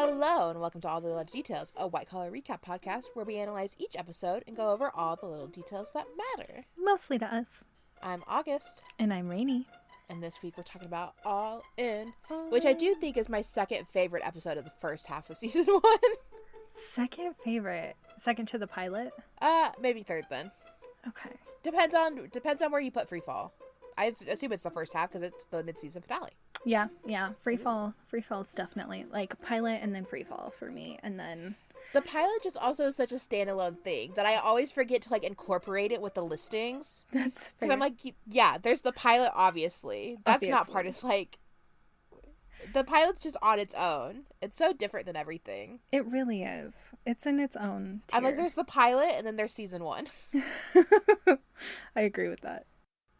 Hello, and welcome to All the Little Details, a white-collar recap podcast where we analyze each episode and go over all the little details that matter. Mostly to us. I'm August. And I'm Rainy. And this week we're talking about All In, which I do think is my second favorite episode of the first half of season 1. Second favorite? Second to the pilot? Maybe third then. Okay. Depends on where you put Freefall. I assume it's the first half because it's the mid-season finale. Yeah. Freefall's definitely like pilot and then Freefall for me, and then the pilot just also is such a standalone thing that I always forget to like incorporate it with the listings. That's because I'm like, yeah, there's the pilot. Obviously, that's not part of like the pilot's just on its own. It's so different than everything. It really is. It's in its own tier. I'm like, there's the pilot and then there's season 1. I agree with that.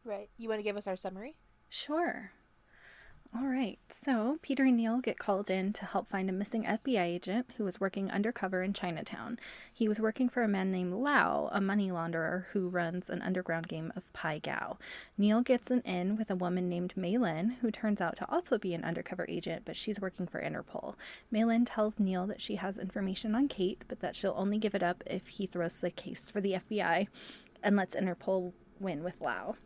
Right. You want to give us our summary? Sure. All right, so Peter and Neal get called in to help find a missing FBI agent who was working undercover in Chinatown. He was working for a man named Lau, a money launderer who runs an underground game of Pai Gao. Neal gets an in with a woman named Mei Lin, who turns out to also be an undercover agent, but she's working for Interpol. Mei Lin tells Neal that she has information on Kate, but that she'll only give it up if he throws the case for the FBI and lets Interpol win with Lau.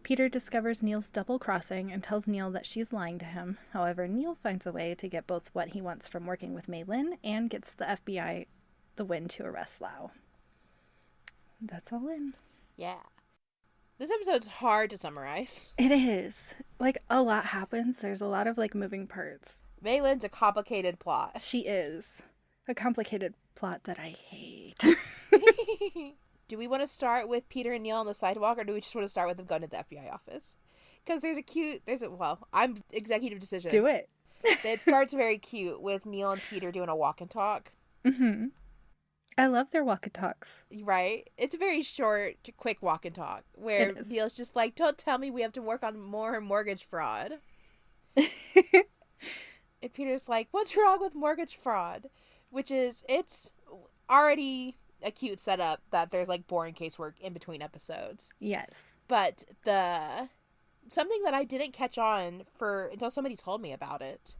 Peter discovers Neal's double-crossing and tells Neal that she's lying to him. However, Neal finds a way to get both what he wants from working with Mei Lin and gets the FBI the win to arrest Lau. That's all in. Yeah. This episode's hard to summarize. It is. Like, a lot happens. There's a lot of, like, moving parts. Mei Lin's a complicated plot. She is. A complicated plot that I hate. Do we want to start with Peter and Neal on the sidewalk, or do we just want to start with them going to the FBI office? Because I'm executive decision. Do it. It starts very cute with Neal and Peter doing a walk and talk. Mm-hmm. I love their walk and talks. Right? It's a very short, quick walk and talk, where Neal's just like, don't tell me we have to work on more mortgage fraud. And Peter's like, what's wrong with mortgage fraud? Which is, it's already a cute setup that there's like boring casework in between episodes. Yes. But something that I didn't catch on until somebody told me about it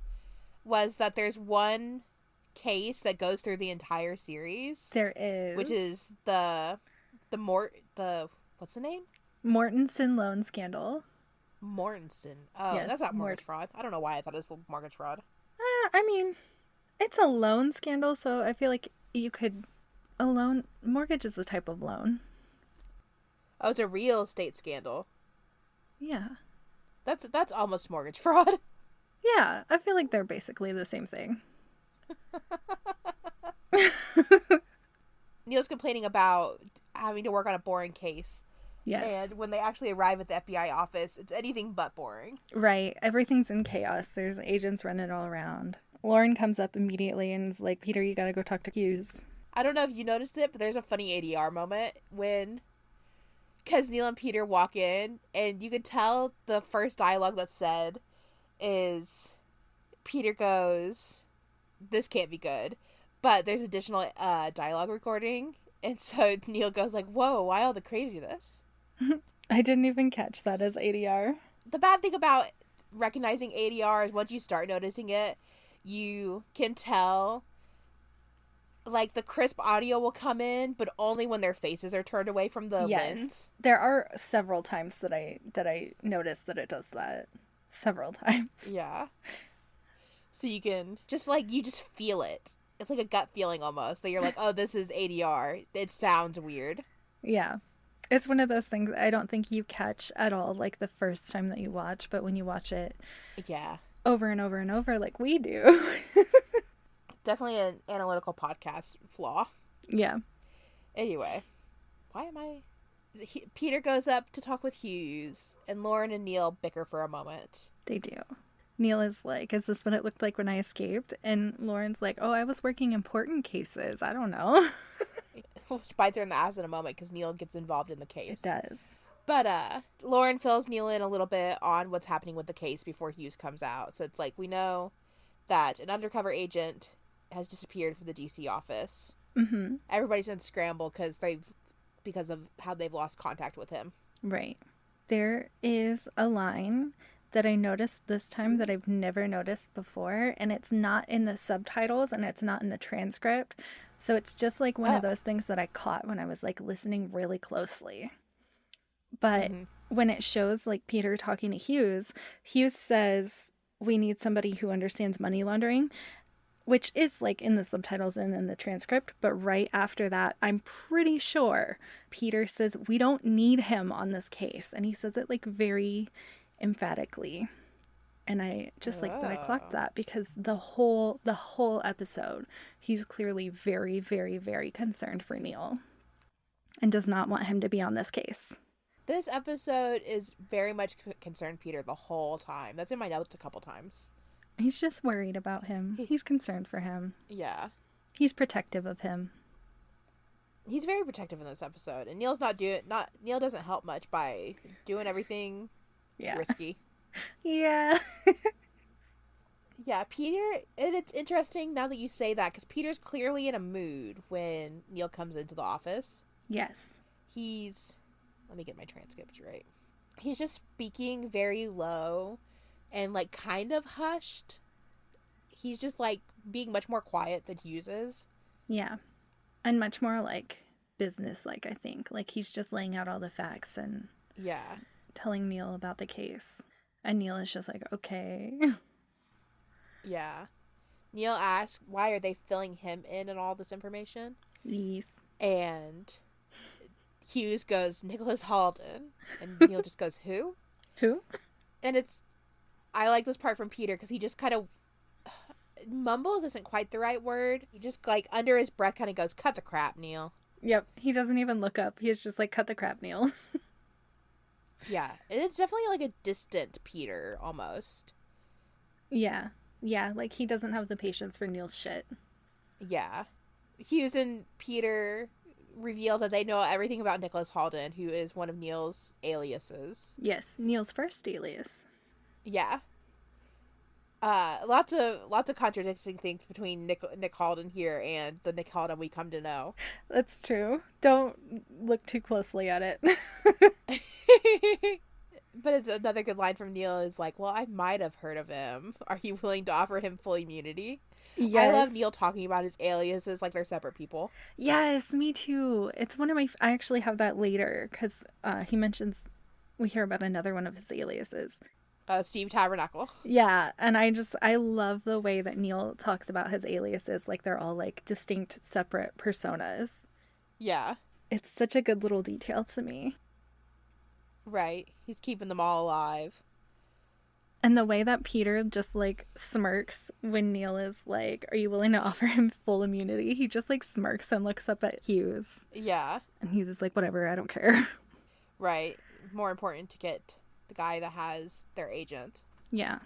was that there's one case that goes through the entire series. There is. Which is the what's the name? Mortensen loan scandal. Mortensen. Oh, yes, that's not mortgage fraud. I don't know why I thought it was mortgage fraud. I mean, it's a loan scandal, so I feel like you could. A loan mortgage is a type of loan. Oh, it's a real estate scandal. Yeah. That's almost mortgage fraud. Yeah, I feel like they're basically the same thing. Neal's complaining about having to work on a boring case. Yes. And when they actually arrive at the FBI office, it's anything but boring. Right. Everything's in chaos. There's agents running all around. Lauren comes up immediately and is like, Peter, you gotta go talk to Hughes. I don't know if you noticed it, but there's a funny ADR moment because Neal and Peter walk in, and you could tell the first dialogue that's said is Peter goes, this can't be good, but there's additional dialogue recording, and so Neal goes like, whoa, why all the craziness? I didn't even catch that as ADR. The bad thing about recognizing ADR is once you start noticing it, you can tell. Like, the crisp audio will come in, but only when their faces are turned away from the lens. There are several times that I noticed that it does that. Several times. Yeah. So you can you just feel it. It's like a gut feeling almost. That you're like, oh, this is ADR. It sounds weird. Yeah. It's one of those things I don't think you catch at all, like, the first time that you watch, but when you watch it over and over and over, like we do. Definitely an analytical podcast flaw. Yeah. Anyway, Peter goes up to talk with Hughes, and Lauren and Neal bicker for a moment. They do. Neal is like, is this what it looked like when I escaped? And Lauren's like, oh, I was working important cases. I don't know. Which bites her in the ass in a moment because Neal gets involved in the case. It does. But Lauren fills Neal in a little bit on what's happening with the case before Hughes comes out. So it's like, we know that an undercover agent has disappeared from the DC office. Mm-hmm. Everybody's in scramble because of how they've lost contact with him. Right. There is a line that I noticed this time that I've never noticed before, and it's not in the subtitles and it's not in the transcript. So it's just like one of those things that I caught when I was like listening really closely. But when it shows like Peter talking to Hughes, Hughes says, "We need somebody who understands money laundering," which is like in the subtitles and in the transcript. But right after that, I'm pretty sure Peter says, "We don't need him on this case." And he says it like very emphatically. And I just like that I clocked that, because the whole episode, he's clearly very, very, very concerned for Neal and does not want him to be on this case. This episode is very much concerned Peter the whole time. That's in my notes a couple times. He's just worried about him. He's concerned for him. Yeah. He's protective of him. He's very protective in this episode. And Neal doesn't help much by doing everything risky. Yeah. Yeah, Peter, and it's interesting now that you say that, because Peter's clearly in a mood when Neal comes into the office. Yes. Let me get my transcripts right. He's just speaking very low and like kind of hushed. He's just like being much more quiet than Hughes is. Yeah. And much more like business-like, I think. Like he's just laying out all the facts and telling Neal about the case. And Neal is just like, okay. Yeah. Neal asks, why are they filling him in and all this information? Yes. And Hughes goes, Nicholas Halden. And Neal just goes, who? Who? And I like this part from Peter because he just kind of mumbles isn't quite the right word. He just like under his breath kind of goes, cut the crap, Neal. Yep. He doesn't even look up. He's just like, cut the crap, Neal. Yeah. And it's definitely like a distant Peter almost. Yeah. Yeah. Like he doesn't have the patience for Neal's shit. Yeah. Hughes and Peter reveal that they know everything about Nicholas Halden, who is one of Neal's aliases. Yes. Neal's first alias. Yeah. Lots of contradicting things between Nick Halden here and the Nick Halden we come to know. That's true. Don't look too closely at it. But it's another good line from Neal is like, well, I might have heard of him. Are you willing to offer him full immunity? Yes. I love Neal talking about his aliases like they're separate people. Yes, me too. It's one of my... I actually have that later because he mentions... We hear about another one of his aliases. Steve Tabernacle. Yeah, and I love the way that Neal talks about his aliases like they're all like distinct, separate personas. Yeah. It's such a good little detail to me. Right. He's keeping them all alive. And the way that Peter just like smirks when Neal is like, are you willing to offer him full immunity? He just like smirks and looks up at Hughes. Yeah. And he's just like, whatever, I don't care. Right. More important to get the guy that has their agent. Yeah.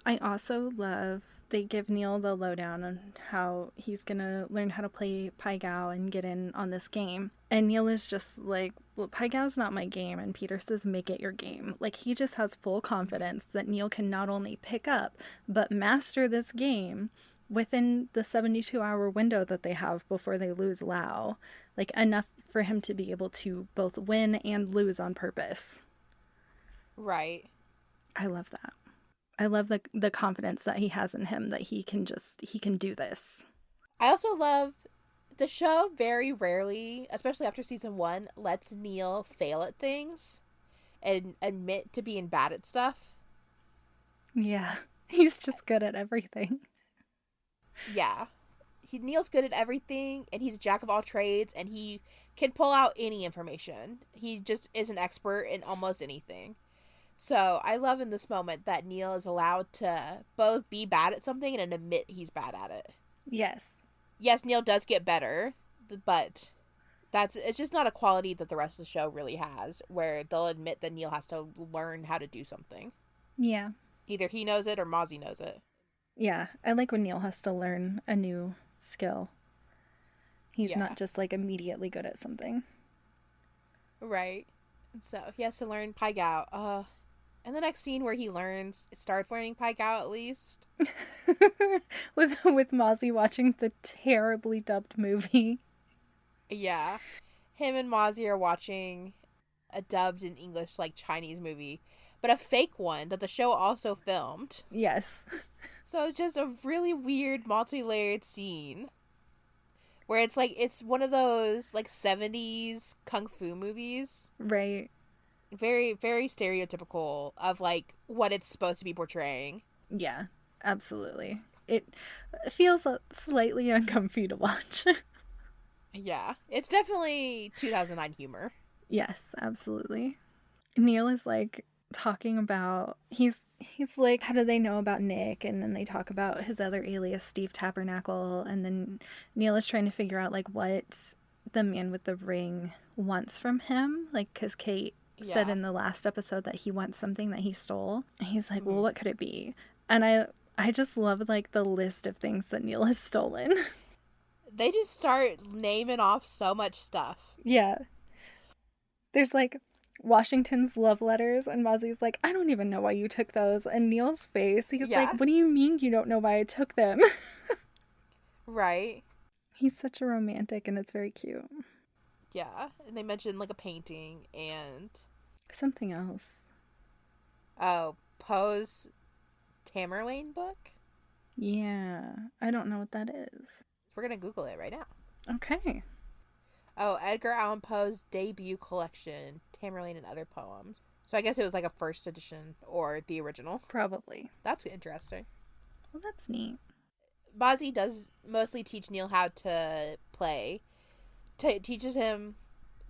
I also love they give Neal the lowdown on how he's gonna learn how to play Pai Gow and get in on this game. And Neal is just like, well, Pai Gow's not my game. And Peter says, make it your game. Like, he just has full confidence that Neal can not only pick up, but master this game within the 72-hour window that they have before they lose Lau. Like, enough for him to be able to both win and lose on purpose. Right. I love that. I love the confidence that he has in him that he can do this. I also love the show very rarely, especially after season 1, lets Neal fail at things and admit to being bad at stuff. Yeah. He's just good at everything. Yeah. Neal's good at everything, and he's a jack of all trades, and he can pull out any information. He just is an expert in almost anything. So I love in this moment that Neal is allowed to both be bad at something and admit he's bad at it. Yes. Yes, Neal does get better, but it's just not a quality that the rest of the show really has, where they'll admit that Neal has to learn how to do something. Yeah. Either he knows it or Mozzie knows it. Yeah, I like when Neal has to learn a new skill. He's not just like immediately good at something. Right. So he has to learn Pai Gow. And the next scene where he starts learning Pai Gow at least. with Mozzie watching the terribly dubbed movie. Yeah. Him and Mozzie are watching a dubbed in English, like, Chinese movie, but a fake one that the show also filmed. Yes. So it's just a really weird, multi-layered scene where it's like, it's one of those, like, 70s kung fu movies. Right. Very, very stereotypical of, like, what it's supposed to be portraying. Yeah, absolutely. It feels slightly uncomfy to watch. Yeah. It's definitely 2009 humor. Yes, absolutely. Neal is like talking about he's like, how do they know about Nick? And then they talk about his other alias, Steve Tabernacle, and then Neal is trying to figure out like what the man with the ring wants from him, like, because Kate said in the last episode that he wants something that he stole. And he's like, well, what could it be? And I just love like the list of things that Neal has stolen. They just start naming off so much stuff. Yeah. There's like Washington's love letters, and Mozzie's like, I don't even know why you took those. And Neal's face, he's like, what do you mean you don't know why I took them? Right. He's such a romantic, and it's very cute. Yeah. And they mentioned like a painting and something else. Oh, Poe's Tamerlane book? Yeah. I don't know what that is. We're gonna Google it right now. Okay. Oh, Edgar Allan Poe's debut collection, Tamerlane and Other Poems. So I guess it was like a first edition or the original. Probably. That's interesting. Well, that's neat. Mozzie does mostly teach Neal how to play. Teaches him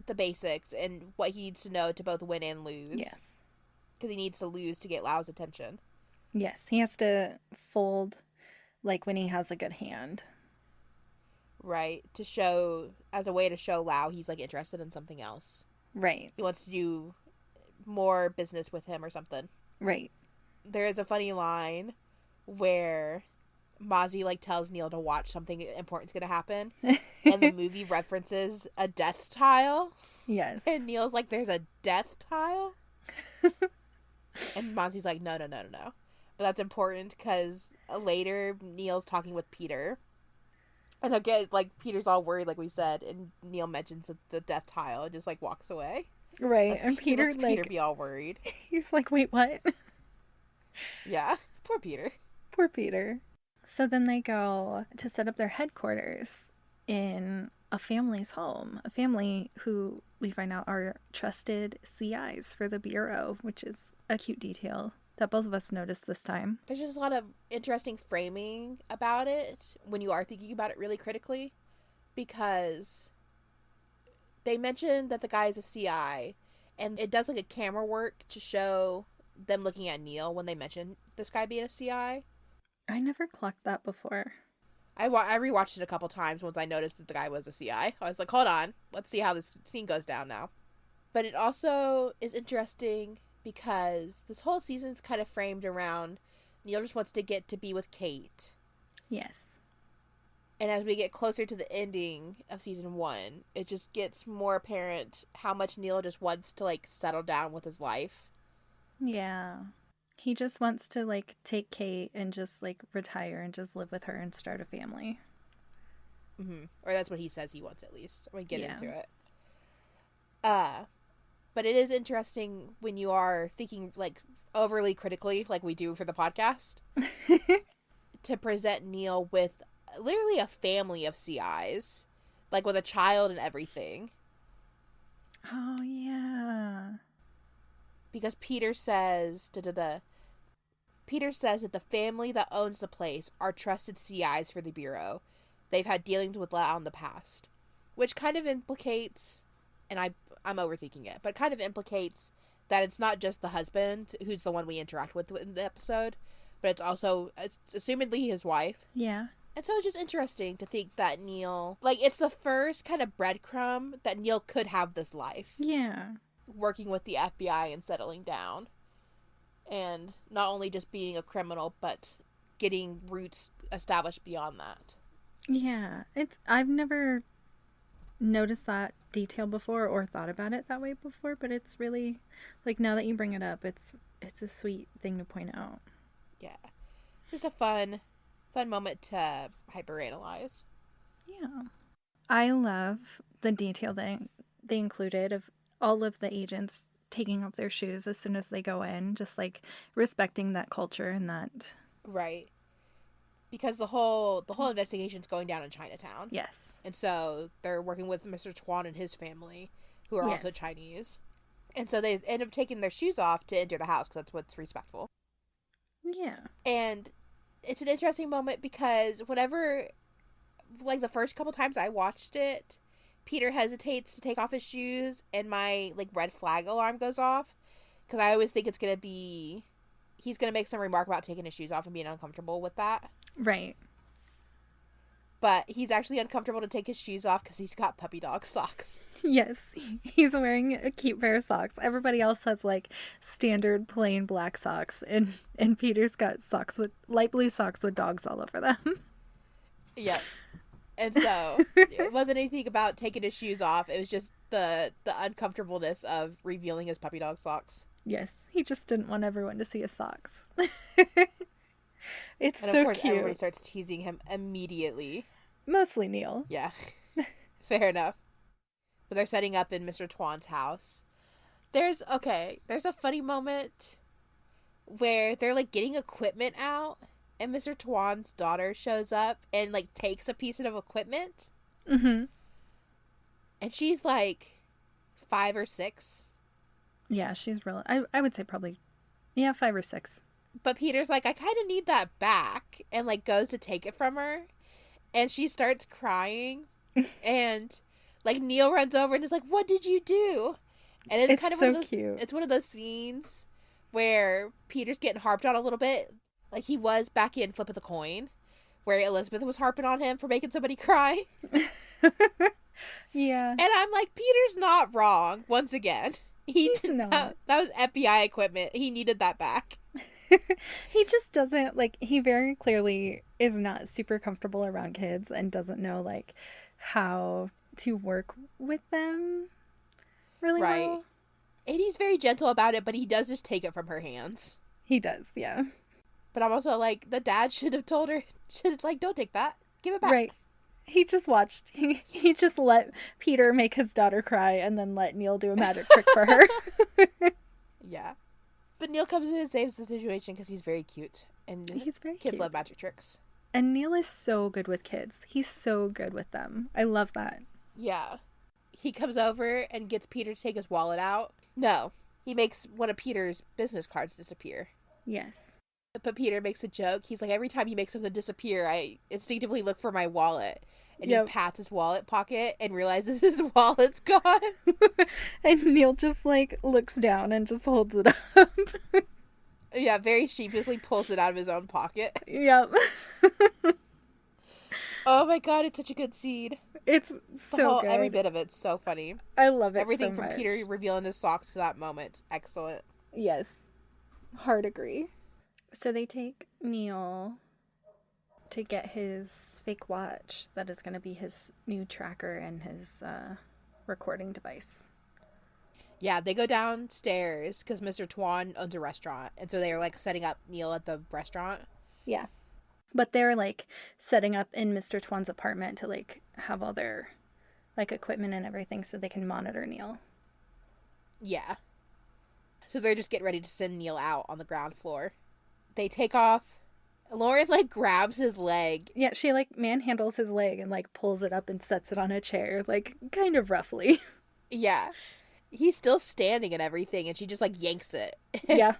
the basics and what he needs to know to both win and lose. Yes. Because he needs to lose to get Lau's attention. Yes, he has to fold like when he has a good hand. Right. To show, as a way to show Lau he's like interested in something else. Right. He wants to do more business with him or something. Right. There is a funny line where Mozzie like tells Neal to watch something important's gonna happen. And the movie references a death tile. Yes. And Neal's like, there's a death tile? And Mozzie's like, no. But that's important because later Neal's talking with Peter. And again, like, Peter's all worried, like we said, and Neal mentions the death tile and just, like, walks away. Right, and Peter, like... Peter be all worried. He's like, wait, what? Yeah, poor Peter. Poor Peter. So then they go to set up their headquarters in a family's home. A family who we find out are trusted CIs for the Bureau, which is a cute detail that both of us noticed this time. There's just a lot of interesting framing about it when you are thinking about it really critically, because they mention that the guy is a CI, and it does like a camera work to show them looking at Neal when they mention this guy being a CI. I never clocked that before. I rewatched it a couple times once I noticed that the guy was a CI. I was like, hold on, let's see how this scene goes down now. But it also is interesting because this whole season's kind of framed around Neal just wants to get to be with Kate. Yes. And as we get closer to the ending of season 1, it just gets more apparent how much Neal just wants to, like, settle down with his life. Yeah. He just wants to, like, take Kate and just, like, retire and just live with her and start a family. Mm-hmm. Or that's what he says he wants, at least. We get into it. But it is interesting when you are thinking, like, overly critically, like we do for the podcast, to present Neal with literally a family of CIs, like with a child and everything. Oh, yeah. Because Peter says, Peter says that the family that owns the place are trusted CIs for the Bureau. They've had dealings with Lau in the past. Which kind of implicates, and I'm overthinking it, but kind of implicates that it's not just the husband who's the one we interact with in the episode, but it's also, assumedly, his wife. Yeah. And so it's just interesting to think that Neal, like, it's the first kind of breadcrumb that Neal could have this life. Yeah. Working with the FBI and settling down. And not only just being a criminal, but getting roots established beyond that. Yeah. I've never noticed that detail before or thought about it that way before, but it's really, like, now that you bring it up, it's a sweet thing to point out. Yeah. Just a fun moment to hyperanalyze. Yeah. I love the detail that they included of all of the agents taking off their shoes as soon as they go in, just like respecting that culture and that. Right. Because the whole investigation's going down in Chinatown. Yes. And so they're working with Mr. Tuan and his family, who are also Chinese. And so they end up taking their shoes off to enter the house because that's what's respectful. Yeah. And it's an interesting moment because whenever, like, the first couple times I watched it, Peter hesitates to take off his shoes and my, like, red flag alarm goes off. Because I always think he's going to make some remark about taking his shoes off and being uncomfortable with that. Right. But he's actually uncomfortable to take his shoes off because he's got puppy dog socks. Yes, he's wearing a cute pair of socks. Everybody else has like standard plain black socks, and Peter's got light blue socks with dogs all over them. Yep. And so it wasn't anything about taking his shoes off. It was just the uncomfortableness of revealing his puppy dog socks. Yes, he just didn't want everyone to see his socks. It's and so of course, cute. everybody starts teasing him immediately. Mostly Neal. Yeah. Fair enough. But they're setting up in Mr. Tuan's house. There's a funny moment where they're, like, getting equipment out, and Mr. Tuan's daughter shows up and, like, takes a piece of equipment. Mm-hmm. And she's, like, 5 or 6. Yeah, she's really... I would say probably... Yeah, 5 or 6. But Peter's like, I kind of need that back. And, like, goes to take it from her. And she starts crying. And, like, Neal runs over and is like, what did you do? And it's kind of so one of those, cute. It's one of those scenes where Peter's getting harped on a little bit. Like, he was back in Flip of the Coin, where Elizabeth was harping on him for making somebody cry. Yeah. And I'm like, Peter's not wrong, once again. He's not. That was FBI equipment. He needed that back. He just doesn't, like, he very clearly is not super comfortable around kids and doesn't know, like, how to work with them really well. And he's very gentle about it, but he does just take it from her hands. He does, yeah. But I'm also like, the dad should have told her, don't take that. Give it back. Right. He just watched. He just let Peter make his daughter cry and then let Neal do a magic trick for her. Yeah. But Neal comes in and saves the situation because he's very cute. And he's very kids cute. love magic tricks. And Neal is so good with kids. He's so good with them. I love that. Yeah. He comes over and gets Peter to take his wallet out. No. He makes one of Peter's business cards disappear. Yes. But Peter makes a joke. He's like, every time he makes something disappear, I instinctively look for my wallet. And he pats his wallet pocket and realizes his wallet's gone. And Neal just, like, looks down and just holds it up. Yeah, very sheepishly pulls it out of his own pocket. Yep. Oh my god, it's such a good scene. It's so good. Every bit of it's so funny. I love it Everything so much. from Peter revealing his socks to that moment. Excellent. Yes. Hard agree. So they take Neal to get his fake watch that is going to be his new tracker and his recording device. Yeah, they go downstairs because Mr. Tuan owns a restaurant. And so they're, like, setting up Neal at the restaurant. Yeah. But they're, like, setting up in Mr. Tuan's apartment to, like, have all their, like, equipment and everything so they can monitor Neal. Yeah. So they're just getting ready to send Neal out on the ground floor. They take off. Lauren, like, grabs his leg. Yeah, she, like, manhandles his leg and, like, pulls it up and sets it on a chair, like, kind of roughly. Yeah. He's still standing and everything, and she just, like, yanks it. Yeah.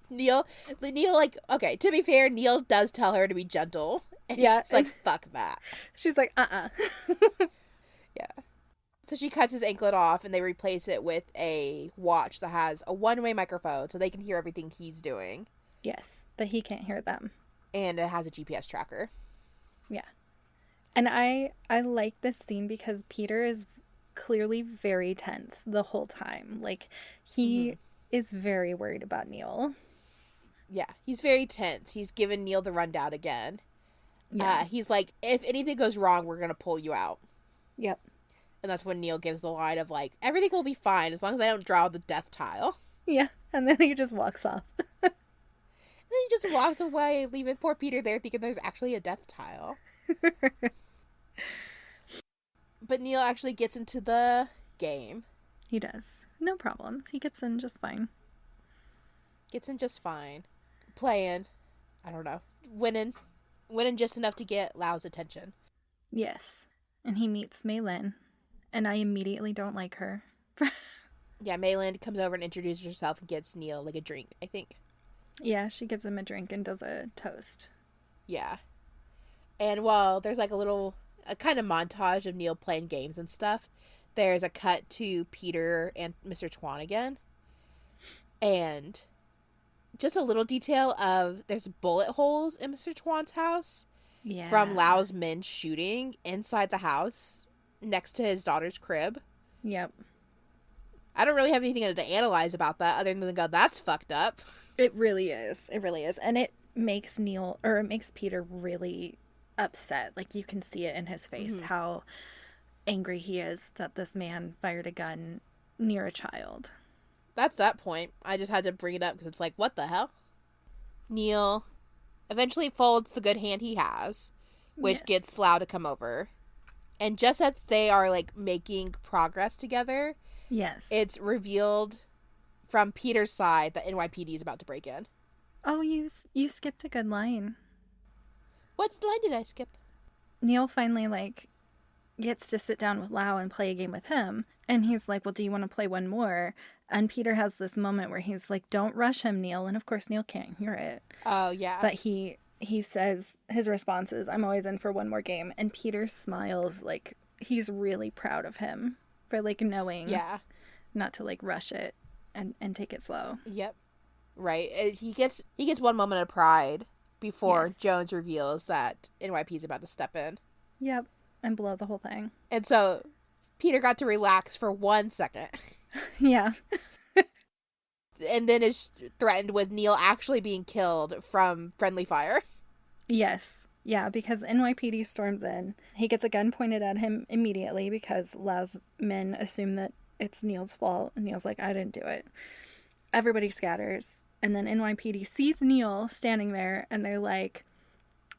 Neal, like, okay, to be fair, Neal does tell her to be gentle. And Yeah. she's like, fuck that. She's like, Yeah. So she cuts his anklet off, and they replace it with a watch that has a one-way microphone, so they can hear everything he's doing. Yes, but he can't hear them. And it has a GPS tracker. Yeah. And I like this scene because Peter is clearly very tense the whole time. Like, he is very worried about Neal. Yeah, he's very tense. He's giving Neal the rundown again. Yeah. He's like, if anything goes wrong, we're going to pull you out. Yep. And that's when Neal gives the line of, like, everything will be fine as long as I don't draw the death tile. Yeah, and then he just walks off. And then he just walks away, leaving poor Peter there thinking there's actually a death tile. But Neal actually gets into the game. He does. No problems. He gets in just fine. Gets in just fine. Playing. I don't know. Winning. Winning just enough to get Lau's attention. Yes. And he meets Mei Lin. And I immediately don't like her. Yeah, Mei Lin comes over and introduces herself and gets Neal, like, a drink, I think. Yeah, she gives him a drink and does a toast. Yeah. And while there's, like, a kind of montage of Neal playing games and stuff, there's a cut to Peter and Mr. Tuan again. And just a little detail of there's bullet holes in Mr. Tuan's house. Yeah. From Lau's men shooting inside the house next to his daughter's crib. Yep. I don't really have anything to analyze about that other than go, that's fucked up. It really is. It really is. And it makes Peter really upset. Like, you can see it in his face, how angry he is that this man fired a gun near a child. That's that point. I just had to bring it up because it's like, what the hell? Neal eventually folds the good hand he has, which gets Lau to come over. And just as they are, like, making progress together, it's revealed from Peter's side that NYPD is about to break in. Oh, you skipped a good line. What line did I skip? Neal finally, like, gets to sit down with Lau and play a game with him. And he's like, well, do you want to play one more? And Peter has this moment where he's like, don't rush him, Neal. And of course, Neal can't hear it. Oh, yeah. But he says, his response is, I'm always in for one more game. And Peter smiles like he's really proud of him for, like, knowing not to, like, rush it and take it slow. Yep. Right. He gets one moment of pride before Jones reveals that NYP is about to step in. Yep. And blow the whole thing. And so Peter got to relax for 1 second. Yeah. And then is threatened with Neal actually being killed from friendly fire. Yes. Yeah, because NYPD storms in. He gets a gun pointed at him immediately because Lau's men assume that it's Neal's fault. And Neal's like, I didn't do it. Everybody scatters. And then NYPD sees Neal standing there and they're like,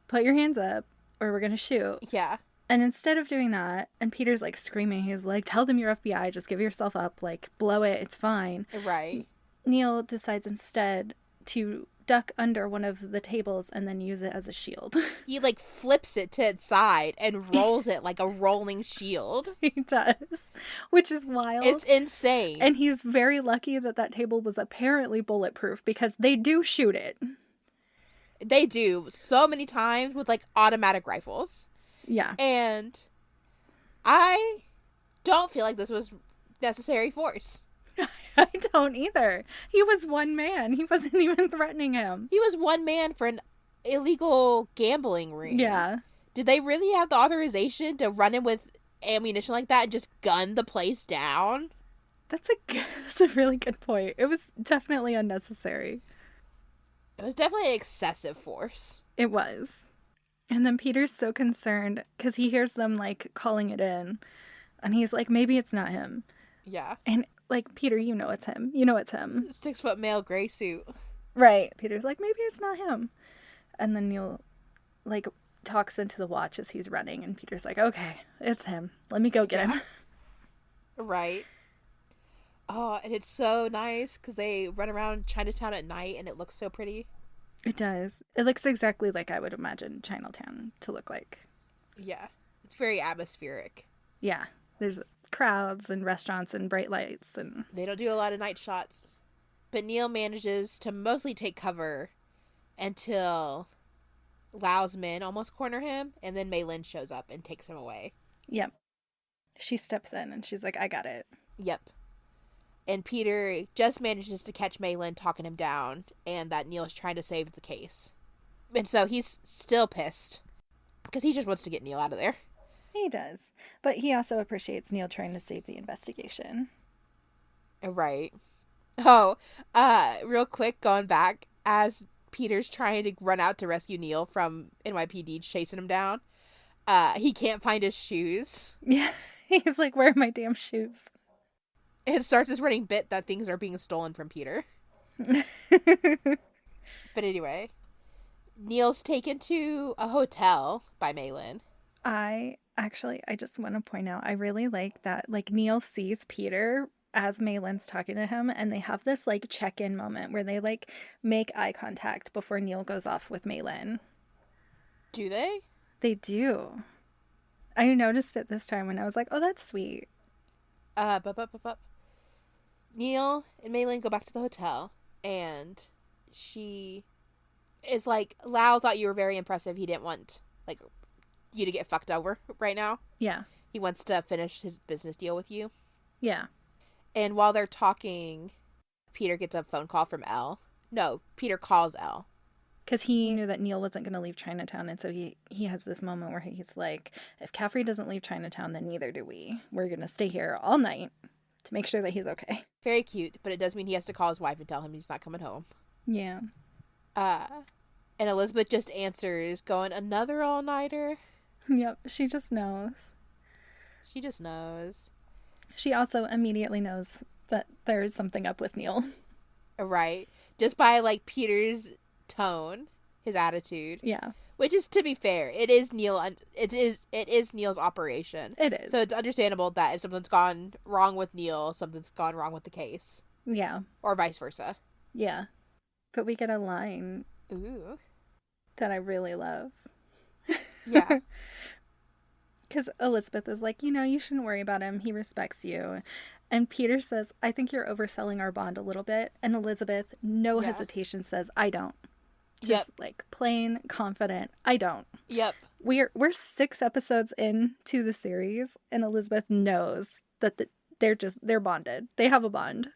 put your hands up or we're going to shoot. Yeah. And instead of doing that, and Peter's, like, screaming, he's like, tell them you're FBI, just give yourself up, like, blow it, it's fine. Right. Neal decides instead to duck under one of the tables and then use it as a shield. He, like, flips it to its side and rolls it like a rolling shield. He does, which is wild. It's insane. And he's very lucky that table was apparently bulletproof because they do shoot it. They do so many times with, like, automatic rifles. Yeah. And I don't feel like this was necessary force. I don't either. He was one man. He wasn't even threatening him. He was one man for an illegal gambling ring. Yeah. Did they really have the authorization to run in with ammunition like that and just gun the place down? That's a really good point. It was definitely unnecessary. It was definitely excessive force. It was. And then Peter's so concerned because he hears them, like, calling it in. And he's like, maybe it's not him. Yeah. And, like, Peter, you know it's him. You know it's him. 6-foot male gray suit. Right. Peter's like, maybe it's not him. And then Neal, like, talks into the watch as he's running. And Peter's like, okay, it's him. Let me go get him. Right. Oh, and it's so nice because they run around Chinatown at night and it looks so pretty. It does. It looks exactly like I would imagine Chinatown to look like. Yeah. It's very atmospheric. Yeah. There's crowds and restaurants and bright lights and... They don't do a lot of night shots. But Neal manages to mostly take cover until Lau's men almost corner him, and then Mei Lin shows up and takes him away. Yep. She steps in and she's like, I got it. Yep. And Peter just manages to catch Mei Lin talking him down, and that Neal is trying to save the case. And so he's still pissed, because he just wants to get Neal out of there. He does. But he also appreciates Neal trying to save the investigation. Right. Oh, real quick, going back, as Peter's trying to run out to rescue Neal from NYPD chasing him down, he can't find his shoes. Yeah. He's like, where are my damn shoes? It starts this running bit that things are being stolen from Peter. But anyway, Neal's taken to a hotel by Mei Lin. I just want to point out, I really like that, like, Neal sees Peter as Maylin's talking to him, and they have this like check-in moment where they like make eye contact before Neal goes off with Maylin. Do they? They do. I noticed it this time when I was like, oh, that's sweet. Neal and Maylin go back to the hotel, and she is like, Lau thought you were very impressive. He didn't want, like, you to get fucked over right now. Yeah. He wants to finish his business deal with you. Yeah. And while they're talking, Peter gets a phone call from Elle. No, Peter calls Elle. Because he knew that Neal wasn't going to leave Chinatown, and so he has this moment where he's like, if Caffrey doesn't leave Chinatown, then neither do we. We're going to stay here all night to make sure that he's okay. Very cute, but it does mean he has to call his wife and tell him he's not coming home. Yeah. And Elizabeth just answers, going, another all-nighter? Yep, she just knows. She just knows. She also immediately knows that there's something up with Neal. Right. Just by, like, Peter's tone, his attitude. Yeah. Which is, to be fair, it is Neal. It is Neal's operation. It is. So it's understandable that if something's gone wrong with Neal, something's gone wrong with the case. Yeah. Or vice versa. Yeah. But we get a line. Ooh. That I really love. Yeah. Because Elizabeth is like, you shouldn't worry about him. He respects you. And Peter says, I think you're overselling our bond a little bit. And Elizabeth, no hesitation, says, I don't. Just like plain confident, I don't. Yep. We're 6 episodes into the series, and Elizabeth knows that they're bonded. They have a bond.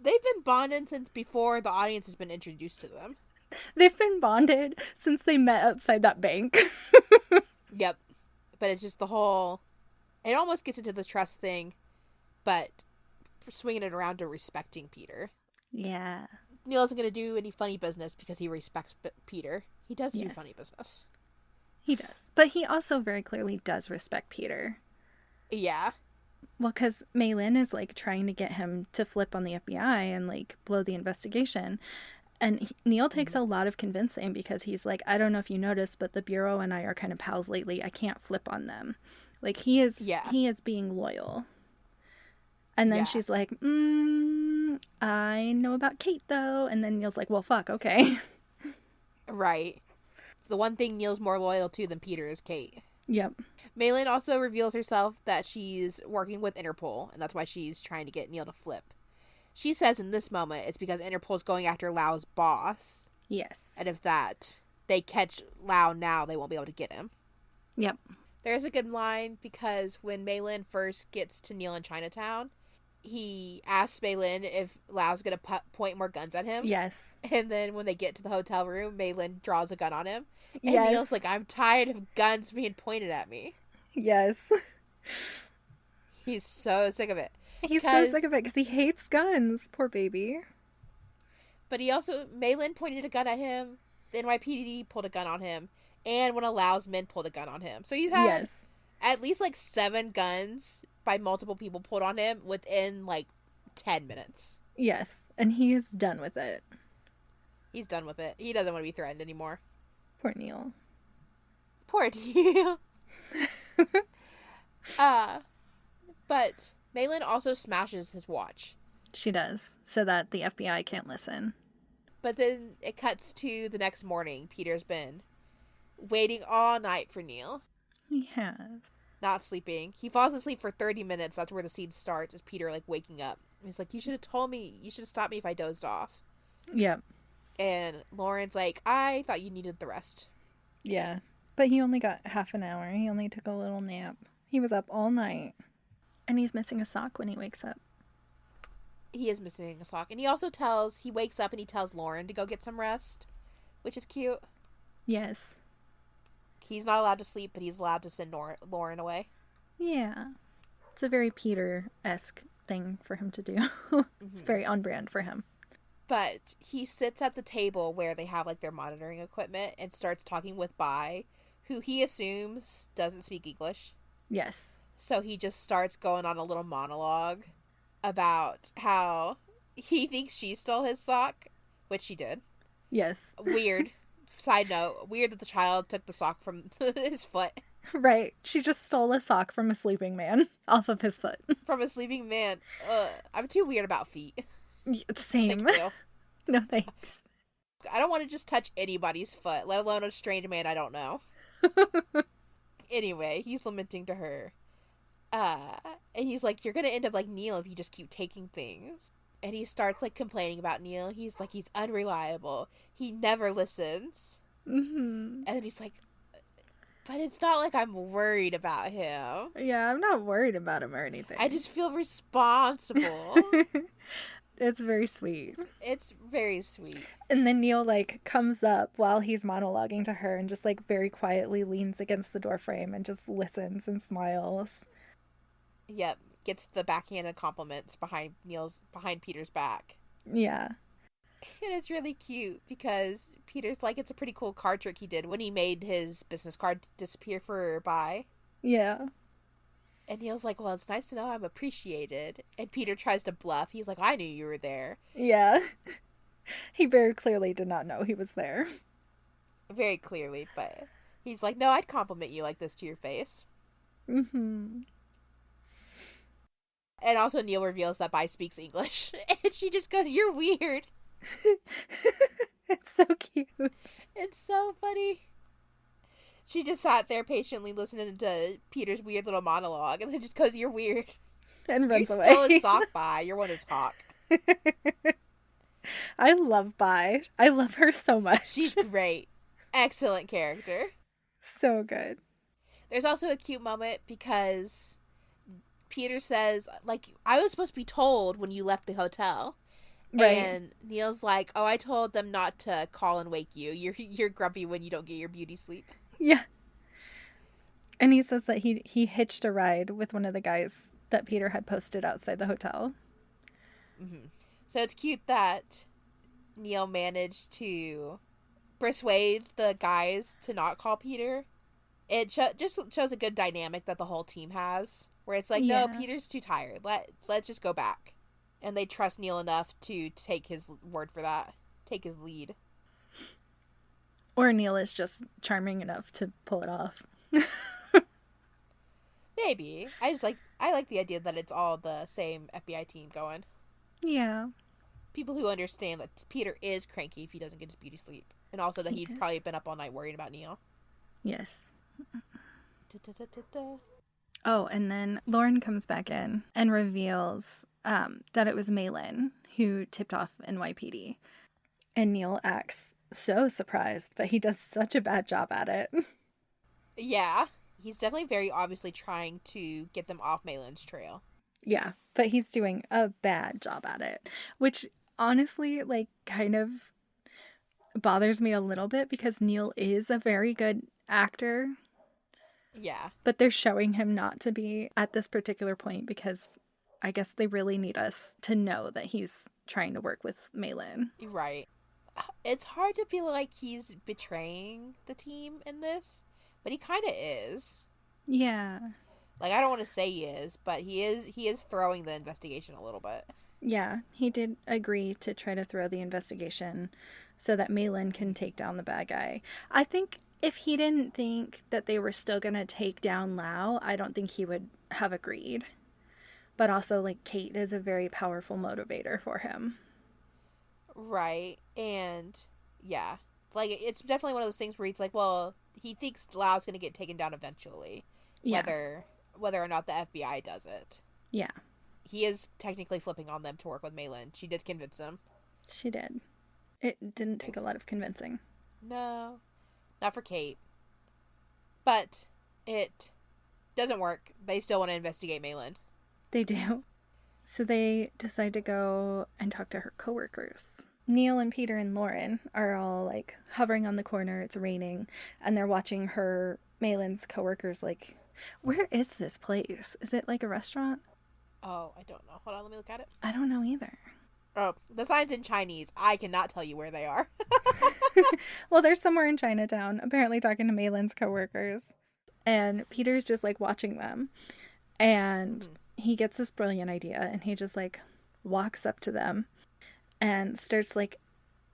They've been bonded since before the audience has been introduced to them. They've been bonded since they met outside that bank. Yep. But it's just the whole... It almost gets into the trust thing, but swinging it around to respecting Peter. Yeah. Neal isn't going to do any funny business because he respects Peter. He does do funny business. He does. But he also very clearly does respect Peter. Yeah. Well, because Maylin is, like, trying to get him to flip on the FBI and, like, blow the investigation. And Neal takes a lot of convincing because he's like, I don't know if you noticed, but the Bureau and I are kind of pals lately. I can't flip on them. Like, he is being loyal. And then she's like, I know about Kate, though. And then Neal's like, well, fuck, okay. Right. The one thing Neal's more loyal to than Peter is Kate. Yep. Maylin also reveals herself that she's working with Interpol, and that's why she's trying to get Neal to flip. She says in this moment it's because Interpol's going after Lau's boss. Yes. And if they catch Lau now, they won't be able to get him. Yep. There's a good line because when Maylin first gets to Neal in Chinatown, he asks Maylin if Lau's going to point more guns at him. Yes. And then when they get to the hotel room, Maylin draws a gun on him. And Neal's like, I'm tired of guns being pointed at me. Yes. He's so sick of it. He's so sick of it because he hates guns. Poor baby. But he also, Maylin pointed a gun at him. The NYPD pulled a gun on him. And one of Lau's men pulled a gun on him. So he's had at least like 7 guns by multiple people pulled on him within like 10 minutes. Yes. And he is done with it. He's done with it. He doesn't want to be threatened anymore. Poor Neal. Poor Neal. But Maylin also smashes his watch. She does, so that the FBI can't listen. But then it cuts to the next morning. Peter's been waiting all night for Neal. He has. Not sleeping. He falls asleep for 30 minutes. That's where the scene starts, is Peter, like, waking up. He's like, you should have told me. You should have stopped me if I dozed off. Yep. And Lauren's like, I thought you needed the rest. Yeah. But he only got half an hour. He only took a little nap. He was up all night. And he's missing a sock when he wakes up. He is missing a sock. And he wakes up and he tells Lauren to go get some rest, which is cute. Yes. He's not allowed to sleep, but he's allowed to send Lauren away. Yeah. It's a very Peter-esque thing for him to do. It's very on brand for him. But he sits at the table where they have, like, their monitoring equipment and starts talking with Bai, who he assumes doesn't speak English. Yes. So he just starts going on a little monologue about how he thinks she stole his sock, which she did. Yes. Weird. Side note, weird that the child took the sock from his foot. Right. She just stole a sock from a sleeping man off of his foot. From a sleeping man. I'm too weird about feet. Same. Thank you. No thanks. I don't want to just touch anybody's foot, let alone a strange man I don't know. Anyway, he's lamenting to her. And he's like, you're gonna end up like Neal if you just keep taking things. And he starts like complaining about Neal. He's like, he's unreliable. He never listens. Mm-hmm. And then he's like, but it's not like I'm worried about him. Yeah, I'm not worried about him or anything. I just feel responsible. It's very sweet. It's very sweet. And then Neal, like, comes up while he's monologuing to her and just, like, very quietly leans against the doorframe and just listens and smiles. Yep. Gets the backhanded compliments behind Peter's back. Yeah. And it's really cute because Peter's like, it's a pretty cool card trick he did when he made his business card disappear for Bye. Yeah. And Neal's like, well, it's nice to know I'm appreciated. And Peter tries to bluff. He's like, I knew you were there. Yeah. He very clearly did not know he was there. Very clearly, but he's like, no, I'd compliment you like this to your face. Mm-hmm. And also Neal reveals that Bye speaks English. And she just goes, you're weird. It's so cute. It's so funny. She just sat there patiently listening to Peter's weird little monologue and then just goes, you're weird. And runs away. You stole his sock, Bye. You're one to talk. I love Bye. I love her so much. She's great. Excellent character. So good. There's also a cute moment because Peter says, like, I was supposed to be told when you left the hotel. Right. And Neal's like, oh, I told them not to call and wake you. You're grumpy when you don't get your beauty sleep. Yeah. And he says that he hitched a ride with one of the guys that Peter had posted outside the hotel. Mm-hmm. So it's cute that Neal managed to persuade the guys to not call Peter. It just shows a good dynamic that the whole team has, where it's like, no, Peter's too tired. Let's just go back. And they trust Neal enough to take his word for that. Take his lead. Or Neal is just charming enough to pull it off. Maybe. I like the idea that it's all the same FBI team going. Yeah. People who understand that Peter is cranky if he doesn't get his beauty sleep. And also that he'd probably been up all night worrying about Neal. Yes. Oh, and then Lauren comes back in and reveals that it was Malin who tipped off NYPD. And Neal acts so surprised, but he does such a bad job at it. Yeah. He's definitely very obviously trying to get them off Malin's trail. Yeah, but he's doing a bad job at it, which honestly, like, kind of bothers me a little bit because Neal is a very good actor. Yeah. But they're showing him not to be at this particular point because I guess they really need us to know that he's trying to work with Malin. Right. It's hard to feel like he's betraying the team in this, but he kind of is. Yeah. Like, I don't want to say he is, but he is throwing the investigation a little bit. Yeah, he did agree to try to throw the investigation so that Malin can take down the bad guy. I think if he didn't think that they were still going to take down Lau, I don't think he would have agreed. But also, like, Kate is a very powerful motivator for him. Right. And, yeah. Like, it's definitely one of those things where he's like, well, he thinks Lau's going to get taken down eventually. Yeah. Whether or not the FBI does it. Yeah. He is technically flipping on them to work with Malin. She did convince him. She did. It didn't take a lot of convincing. No. Not for Kate. But it doesn't work. They still want to investigate Malin. They do. So they decide to go and talk to her coworkers. Neal and Peter and Lauren are all, like, hovering on the corner. It's raining. And they're watching Malin's coworkers, like, where is this place? Is it, like, a restaurant? Oh, I don't know. Hold on, let me look at it. I don't know either. Oh, the sign's in Chinese. I cannot tell you where they are. Well, they're somewhere in Chinatown, apparently talking to Malin's coworkers. And Peter's just, like, watching them. And he gets this brilliant idea, and he just, like, walks up to them and starts, like,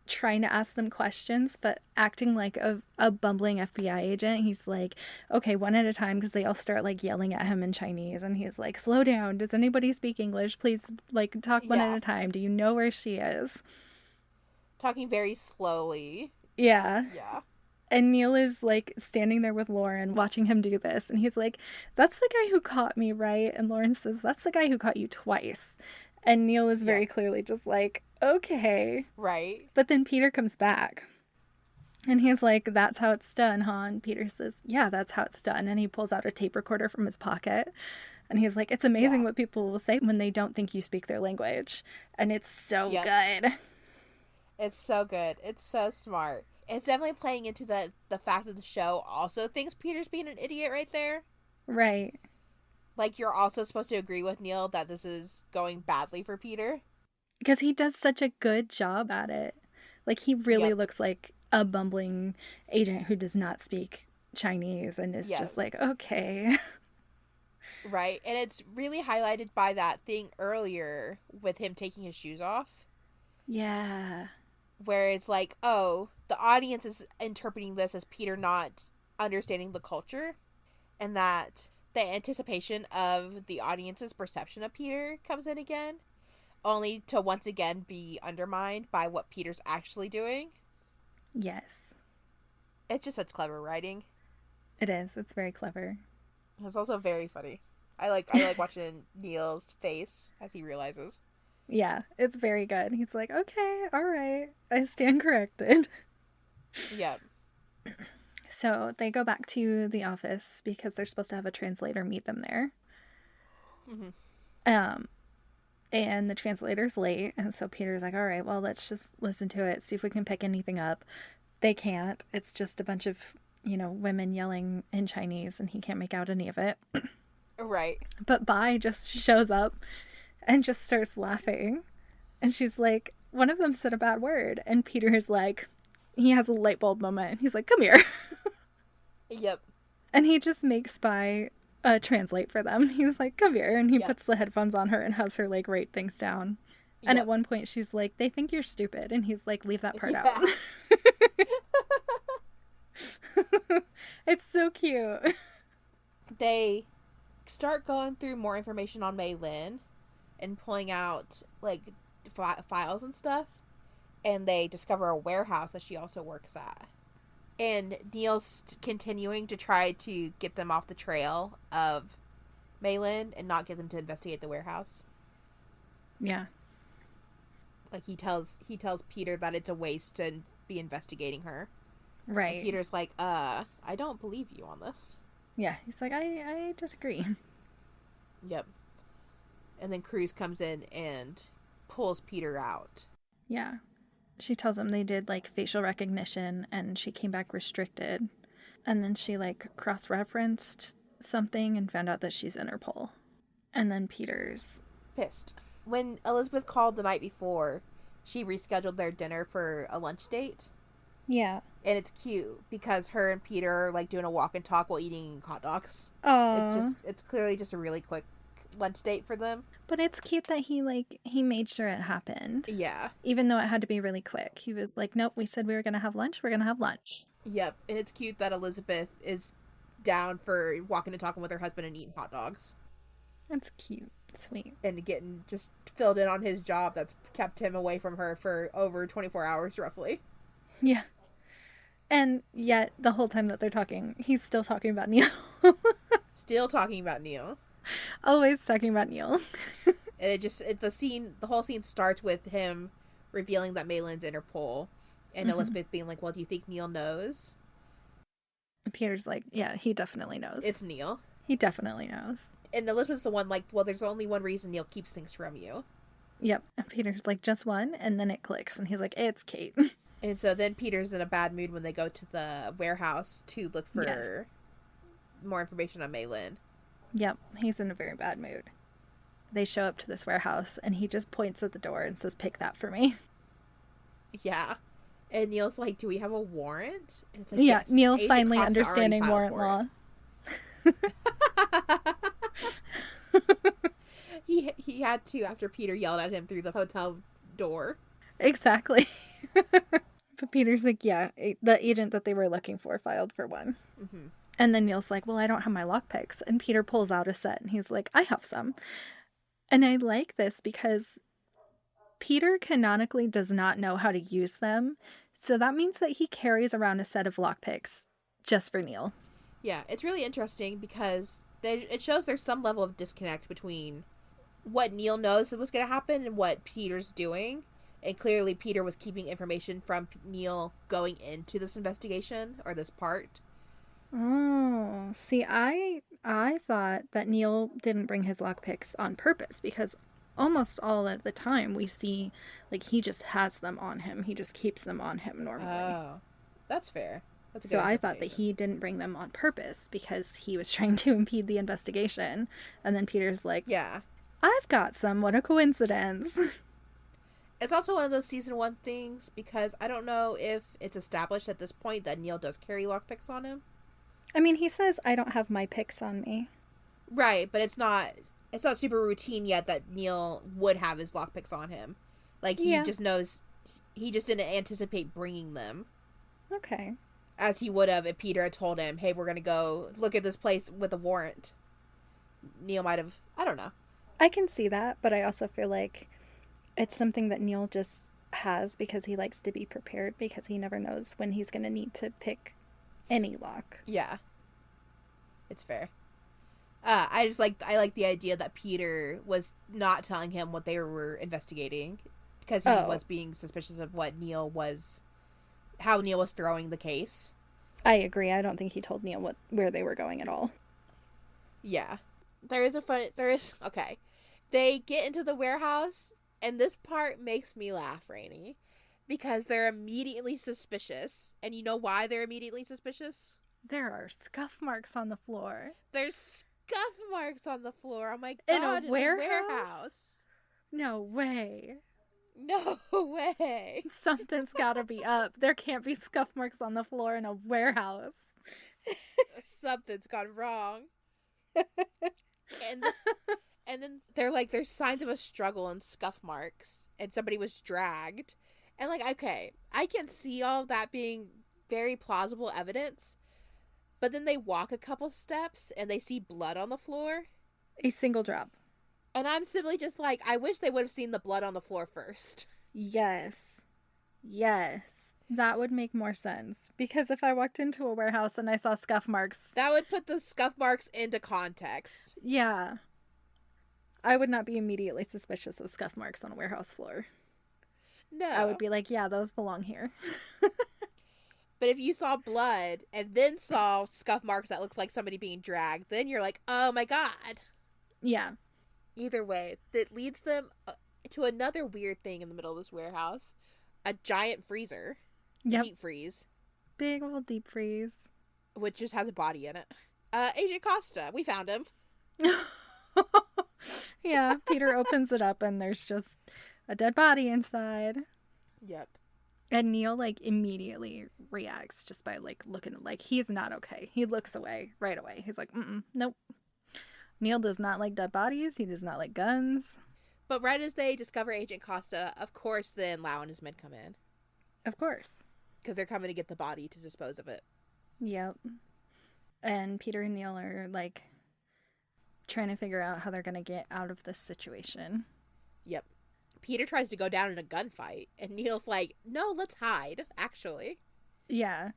trying to ask them questions, but acting like a bumbling FBI agent. He's like, okay, one at a time, because they all start like yelling at him in Chinese, and he's like, slow down. Does anybody speak English? Please, like, talk one at a time. Do you know where she is? Talking very slowly. Yeah. Yeah. And Neal is like standing there with Lauren watching him do this, and he's like, that's the guy who caught me, right? And Lauren says, that's the guy who caught you twice. And Neal is very clearly just like, okay. Right. But then Peter comes back. And he's like, that's how it's done, huh? And Peter says, yeah, that's how it's done. And he pulls out a tape recorder from his pocket. And he's like, it's amazing what people will say when they don't think you speak their language. And it's so good. It's so good. It's so smart. It's definitely playing into the fact that the show also thinks Peter's being an idiot right there. Right. Like, you're also supposed to agree with Neal that this is going badly for Peter. Because he does such a good job at it. Like, he really looks like a bumbling agent who does not speak Chinese and is just like, okay. Right. And it's really highlighted by that thing earlier with him taking his shoes off. Yeah. Where it's like, oh, the audience is interpreting this as Peter not understanding the culture. And that the anticipation of the audience's perception of Peter comes in again, only to once again be undermined by what Peter's actually doing. Yes. It's just such clever writing. It is. It's very clever. It's also very funny. I like watching Neal's face as he realizes. Yeah, it's very good. He's like, okay, all right, I stand corrected. Yep. So they go back to the office because they're supposed to have a translator meet them there. Mm-hmm. And the translator's late, and so Peter's like, all right, well, let's just listen to it, see if we can pick anything up. They can't. It's just a bunch of, women yelling in Chinese, and he can't make out any of it. Right. But Bai just shows up and just starts laughing. And she's like, one of them said a bad word. And Peter is like, he has a light bulb moment. He's like, come here. Yep. And he just makes Bai translate for them. He's like, come here. And he puts the headphones on her and has her like write things down. And at one point she's like, they think you're stupid. And he's like, leave that part out. It's so cute. They start going through more information on Mei Lin and pulling out like files and stuff, and they discover a warehouse that she also works at. And Neal's continuing to try to get them off the trail of Mei Lin and not get them to investigate the warehouse. Yeah. Like he tells Peter that it's a waste to be investigating her. Right. And Peter's like, I don't believe you on this. Yeah, he's like, I disagree. Yep. And then Cruz comes in and pulls Peter out. Yeah. She tells him they did, like, facial recognition, and she came back restricted. And then she, like, cross-referenced something and found out that she's Interpol. And then Peter's pissed. When Elizabeth called the night before, she rescheduled their dinner for a lunch date. Yeah. And it's cute because her and Peter are like doing a walk and talk while eating hot dogs. Oh. It's clearly just a really quick lunch date for them. But it's cute that he made sure it happened. Yeah. Even though it had to be really quick. He was like, nope, we said we were going to have lunch. We're going to have lunch. Yep. And it's cute that Elizabeth is down for walking and talking with her husband and eating hot dogs. That's cute. Sweet. And getting just filled in on his job that's kept him away from her for over 24 hours roughly. Yeah. And yet, the whole time that they're talking, he's still talking about Neal. Still talking about Neal. Always talking about Neal. And the whole scene starts with him revealing that Maylin's Interpol, and Elizabeth being like, well, do you think Neal knows? Peter's like, yeah, he definitely knows. It's Neal. He definitely knows. And Elizabeth's the one like, well, there's only one reason Neal keeps things from you. Yep. And Peter's like, just one, and then it clicks, and he's like, it's Kate. And so then Peter's in a bad mood when they go to the warehouse to look for more information on Maylin. Yep, he's in a very bad mood. They show up to this warehouse, and he just points at the door and says, pick that for me. Yeah. And Neal's like, do we have a warrant? And it's like, yeah, yes, Neal Agent finally Costa understanding warrant law. He had to after Peter yelled at him through the hotel door. Exactly. But Peter's like, yeah, the agent that they were looking for filed for one. Mm-hmm. And then Neal's like, well, I don't have my lockpicks. And Peter pulls out a set and he's like, I have some. And I like this because Peter canonically does not know how to use them. So that means that he carries around a set of lockpicks just for Neal. Yeah, it's really interesting because it shows there's some level of disconnect between what Neal knows that was going to happen and what Peter's doing. And clearly Peter was keeping information from Neal going into this investigation or this part. Oh, see, I thought that Neal didn't bring his lockpicks on purpose because almost all of the time we see, like, he just has them on him. He just keeps them on him normally. Oh, that's fair. That's a good So I thought that he didn't bring them on purpose because he was trying to impede the investigation. And then Peter's like, yeah, I've got some. What a coincidence. It's also one of those season 1 things because I don't know if it's established at this point that Neal does carry lockpicks on him. I mean, he says, I don't have my picks on me. Right, but it's not super routine yet that Neal would have his lockpicks on him. Like, he just knows, he just didn't anticipate bringing them. Okay. As he would have if Peter had told him, hey, we're going to go look at this place with a warrant. Neal might have, I don't know. I can see that, but I also feel like it's something that Neal just has because he likes to be prepared because he never knows when he's going to need to pick any lock. Yeah. It's fair. I like the idea that Peter was not telling him what they were investigating because he was being suspicious of how Neal was throwing the case. I agree. I don't think he told Neal where they were going at all. Yeah. Okay. They get into the warehouse, and this part makes me laugh, Rainey, because they're immediately suspicious. And you know why they're immediately suspicious? There are scuff marks on the floor. There's scuff marks on the floor. Oh my God. In a warehouse? No way. No way. Something's gotta be up. There can't be scuff marks on the floor in a warehouse. Something's gone wrong. And then they're like, there's signs of a struggle and scuff marks. And somebody was dragged. And like, okay, I can see all of that being very plausible evidence. But then they walk a couple steps and they see blood on the floor. A single drop. And I'm simply just like, I wish they would have seen the blood on the floor first. Yes. Yes. That would make more sense. Because if I walked into a warehouse and I saw scuff marks... That would put the scuff marks into context. Yeah. I would not be immediately suspicious of scuff marks on a warehouse floor. No. I would be like, yeah, those belong here. But if you saw blood and then saw scuff marks that looks like somebody being dragged, then you're like, oh my God. Yeah. Either way, that leads them to another weird thing in the middle of this warehouse. A giant freezer. Yep. Deep freeze. Big old deep freeze. Which just has a body in it. Agent Costa. We found him. Yeah, Peter opens it up and there's just a dead body inside. Yep. And Neal, like, immediately reacts just by, like, looking, like, he's not okay. He looks away right away. He's like, nope. Neal does not like dead bodies. He does not like guns. But right as they discover Agent Costa, of course, then Lau and his men come in. Of course. Because they're coming to get the body to dispose of it. Yep. And Peter and Neal are, like, trying to figure out how they're going to get out of this situation. Yep. Peter tries to go down in a gunfight, and Neal's like, no, let's hide, actually. Yeah.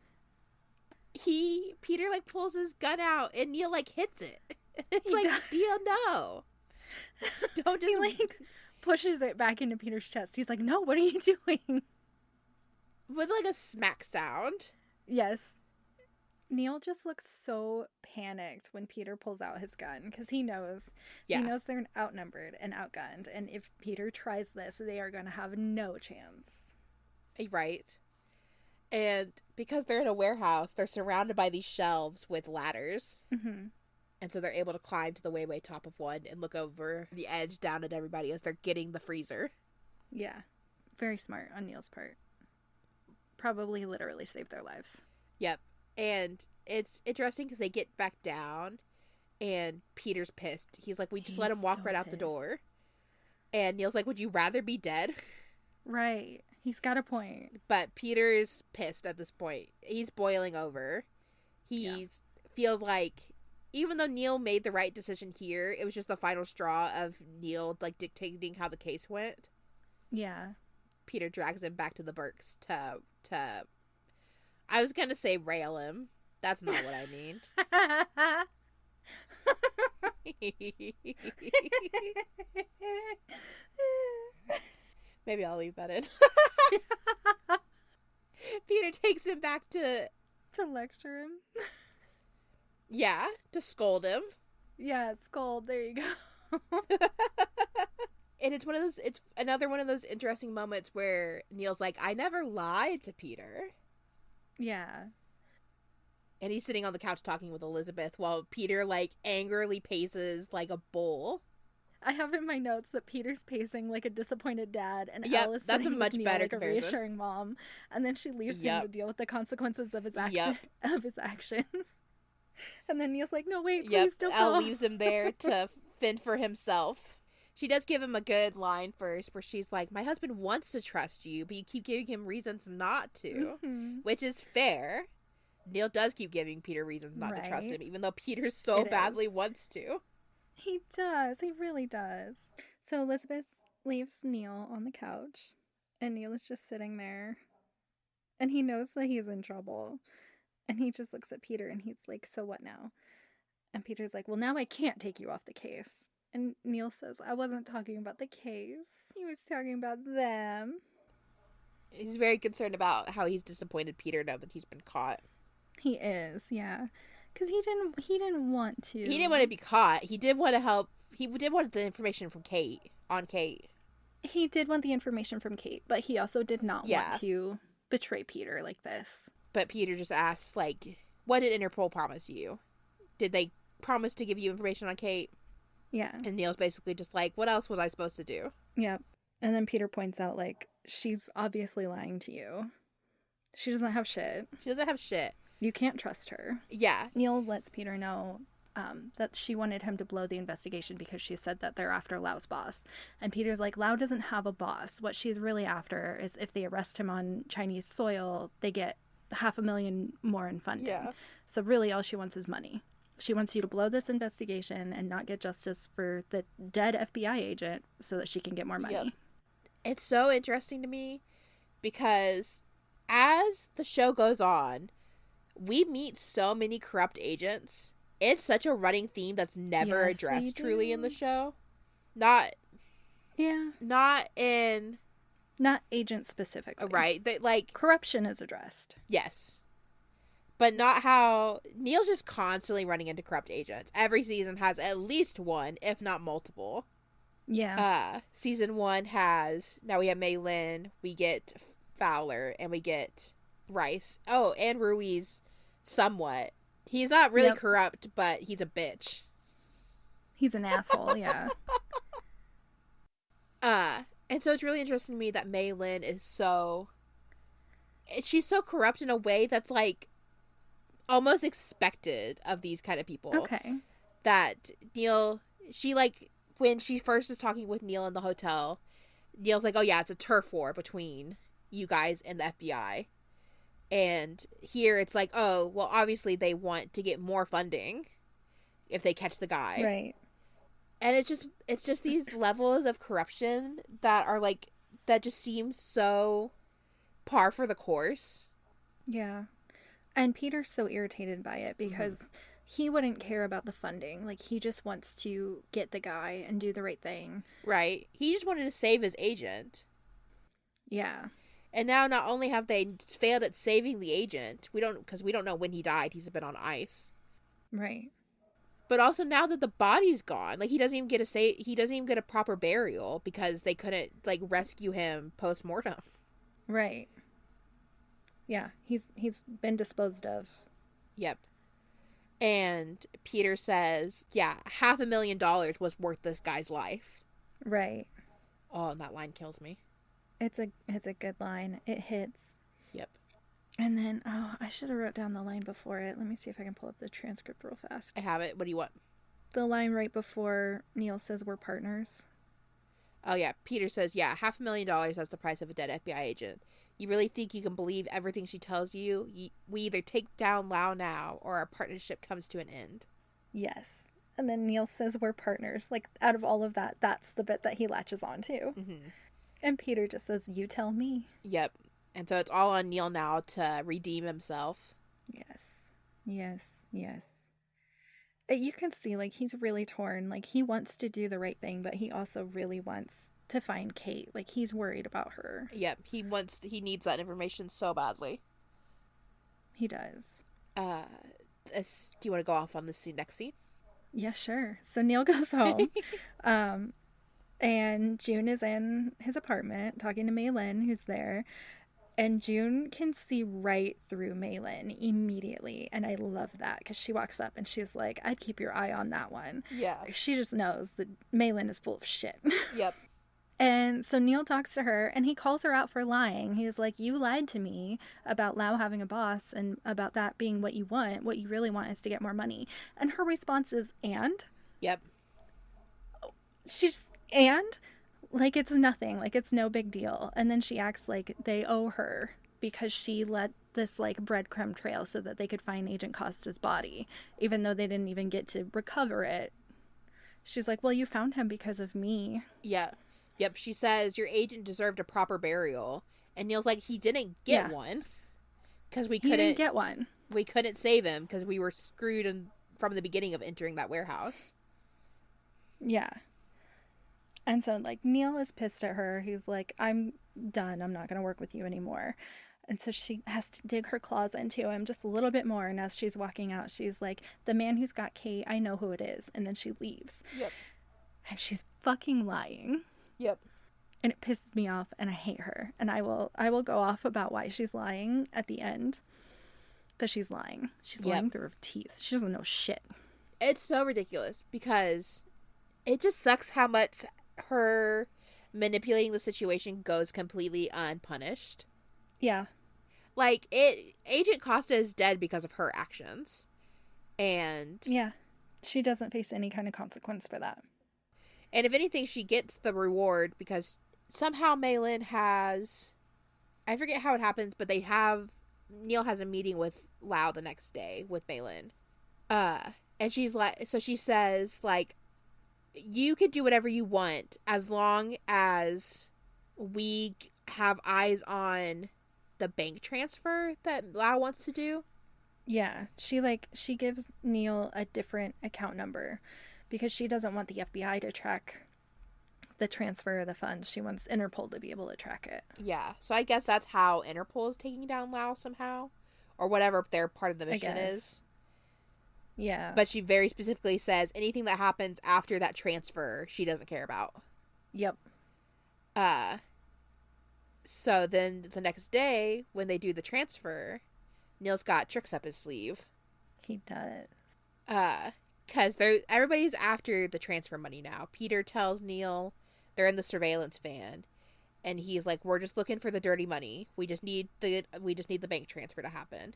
Peter, like, pulls his gun out, and Neal, like, hits it. It's He like, does. Neal, no. Don't just... He, like, pushes it back into Peter's chest. He's like, no, what are you doing? With, like, a smack sound. Yes. Neal just looks so panicked when Peter pulls out his gun because he knows they're outnumbered and outgunned, and if Peter tries this, they are going to have no chance. Right. And because they're in a warehouse, they're surrounded by these shelves with ladders. Mm-hmm. And so they're able to climb to the way top of one and look over the edge down at everybody as they're getting the freezer. Yeah. Very smart on Neal's part. Probably literally saved their lives. Yep. And it's interesting because they get back down and Peter's pissed. He's like, we just let him walk right out the door. And Neal's like, would you rather be dead? Right. He's got a point. But Peter's pissed at this point. He's boiling over. Feels like, even though Neal made the right decision here, it was just the final straw of Neal, like, dictating how the case went. Yeah. Peter drags him back to the Burks to I was gonna say rail him. That's not what I mean. Maybe I'll leave that in. Peter takes him back to lecture him. Yeah, to scold him. Yeah, scold. There you go. And it's another one of those interesting moments where Neal's like, I never lied to Peter. Yeah. And he's sitting on the couch talking with Elizabeth while Peter, like, angrily paces like a bull. I have in my notes that Peter's pacing like a disappointed dad, and Alice that's a much better like comparison. A reassuring mom, and then she leaves him to deal with the consequences of his actions. And then Neal's like, "No, wait, please don't go." Elle leaves him there to fend for himself. She does give him a good line first, where she's like, "My husband wants to trust you, but you keep giving him reasons not to," which is fair. Neal does keep giving Peter reasons not to trust him, even though Peter so badly wants to. He does. He really does. So Elizabeth leaves Neal on the couch, and Neal is just sitting there, and he knows that he's in trouble, and he just looks at Peter, and he's like, "So what now?" And Peter's like, "Well, now I can't take you off the case." And Neal says, "I wasn't talking about the case. He was talking about them." He's very concerned about how he's disappointed Peter now that he's been caught. He is, yeah. Because he didn't want to. He didn't want to be caught. He did want to help. He did want the information from Kate. He did want the information from Kate, but he also did not want to betray Peter like this. But Peter just asks, like, what did Interpol promise you? Did they promise to give you information on Kate? Yeah. And Neal's basically just like, what else was I supposed to do? Yep. And then Peter points out, like, she's obviously lying to you. She doesn't have shit. You can't trust her. Yeah. Neal lets Peter know that she wanted him to blow the investigation because she said that they're after Lau's boss. And Peter's like, Lau doesn't have a boss. What she's really after is if they arrest him on Chinese soil, they get $500,000 more in funding. Yeah. So really all she wants is money. She wants you to blow this investigation and not get justice for the dead FBI agent so that she can get more money. Yep. It's so interesting to me because as the show goes on, we meet so many corrupt agents. It's such a running theme that's never addressed truly in the show. Not agents specifically. Right. Like, corruption is addressed. Yes. But not how Neal's just constantly running into corrupt agents. Every season has at least one, if not multiple. Yeah. Season 1 has, now we have Mei Lin, we get Fowler, and we get Rice. Oh, and Ruiz somewhat. He's not really corrupt, but he's a bitch. He's an asshole, yeah. And so it's really interesting to me that Mei Lin is she's so corrupt in a way that's, like, almost expected of these kind of people. Okay. That Neal, she, like, when she first is talking with Neal in the hotel, Neal's like, oh yeah, it's a turf war between you guys and the FBI. And here it's like, oh, well, obviously they want to get more funding if they catch the guy. Right. And it's just these levels of corruption that are, like, that just seem so par for the course. Yeah. And Peter's so irritated by it because he wouldn't care about the funding. Like, he just wants to get the guy and do the right thing. Right. He just wanted to save his agent. Yeah. And now not only have they failed at saving the agent, because we don't know when he died. He's been on ice. Right. But also now that the body's gone, like, he doesn't even get a proper burial because they couldn't, like, rescue him post-mortem. Right. Yeah, he's been disposed of. Yep. And Peter says, yeah, $500,000 was worth this guy's life. Right. Oh, and that line kills me. It's a good line. It hits. Yep. And then, I should have wrote down the line before it. Let me see if I can pull up the transcript real fast. I have it. What do you want? The line right before Neal says we're partners. Oh, yeah. Peter says, yeah, $500,000, that's the price of a dead FBI agent. You really think you can believe everything she tells you? We either take down Lau now, or our partnership comes to an end. Yes. And then Neal says we're partners. Like, out of all of that, that's the bit that he latches on to. Mm-hmm. And Peter just says, you tell me. Yep. And so it's all on Neal now to redeem himself. Yes. Yes. Yes. You can see, like, he's really torn. Like, he wants to do the right thing, but he also really wants to find Kate. Like, he's worried about her. Yep. He needs that information so badly. He does. Do you want to go off on this next scene? Yeah, sure. So Neal goes home. And June is in his apartment talking to Maylin, who's there. And June can see right through Maylin immediately. And I love that because she walks up and she's like, I'd keep your eye on that one. Yeah. She just knows that Maylin is full of shit. Yep. And so Neal talks to her and he calls her out for lying. He's like, you lied to me about Lau having a boss and about that being what you want. What you really want is to get more money. And her response is, and? Yep. She's, and? Like, it's nothing. Like, it's no big deal. And then she acts like they owe her because she let this, like, breadcrumb trail so that they could find Agent Costa's body, even though they didn't even get to recover it. She's like, well, you found him because of me. Yeah. Yep. She says, your agent deserved a proper burial. And Neal's like, he didn't get one. Because he didn't get one. We couldn't save him because we were screwed from the beginning of entering that warehouse. Yeah. And so, like, Neal is pissed at her. He's like, I'm done. I'm not going to work with you anymore. And so she has to dig her claws into him just a little bit more. And as she's walking out, she's like, the man who's got Kate, I know who it is. And then she leaves. Yep. And she's fucking lying. Yep. And it pisses me off and I hate her. And I will go off about why she's lying at the end. But she's lying. She's lying through her teeth. She doesn't know shit. It's so ridiculous because it just sucks how much her manipulating the situation goes completely unpunished. Yeah. Like, Agent Costa is dead because of her actions. And yeah, she doesn't face any kind of consequence for that. And if anything, she gets the reward because somehow Maylin has, I forget how it happens, but Neal has a meeting with Lau the next day with Maylin. And she's like, so she says, like, you could do whatever you want as long as we have eyes on the bank transfer that Lau wants to do. Yeah, she gives Neal a different account number because she doesn't want the FBI to track the transfer of the funds. She wants Interpol to be able to track it. Yeah, so I guess that's how Interpol is taking down Lau somehow, or whatever their part of the mission is. Yeah. But she very specifically says anything that happens after that transfer, she doesn't care about. Yep. So then the next day, when they do the transfer, Neal's got tricks up his sleeve. He does. Because everybody's after the transfer money now. Peter tells Neal they're in the surveillance van, and he's like, "We're just looking for the dirty money. We just need the bank transfer to happen."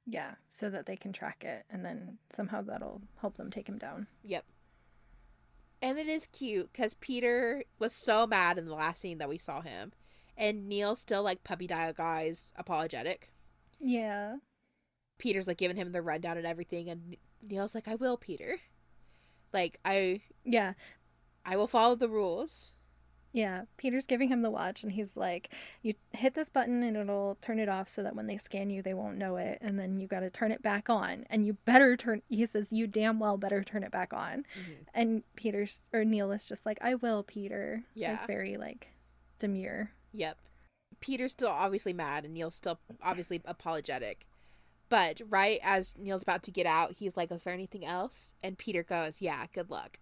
Yeah, so that they can track it, and then somehow that'll help them take him down. Yep. And it is cute because Peter was so mad in the last scene that we saw him, and Neal's still like puppy dog eyes apologetic. Yeah. Peter's like giving him the rundown and everything, and Neal's like, "I will, Peter. Like, I will follow the rules." Yeah, Peter's giving him the watch, and he's like, you hit this button and it'll turn it off so that when they scan you, they won't know it, and then you got to turn it back on, and he says, you damn well better turn it back on. Mm-hmm. And Neal is just like, I will, Peter. Yeah. Like, very, like, demure. Yep. Peter's still obviously mad, and Neal's still obviously apologetic. But right as Neal's about to get out, he's like, is there anything else? And Peter goes, yeah, good luck.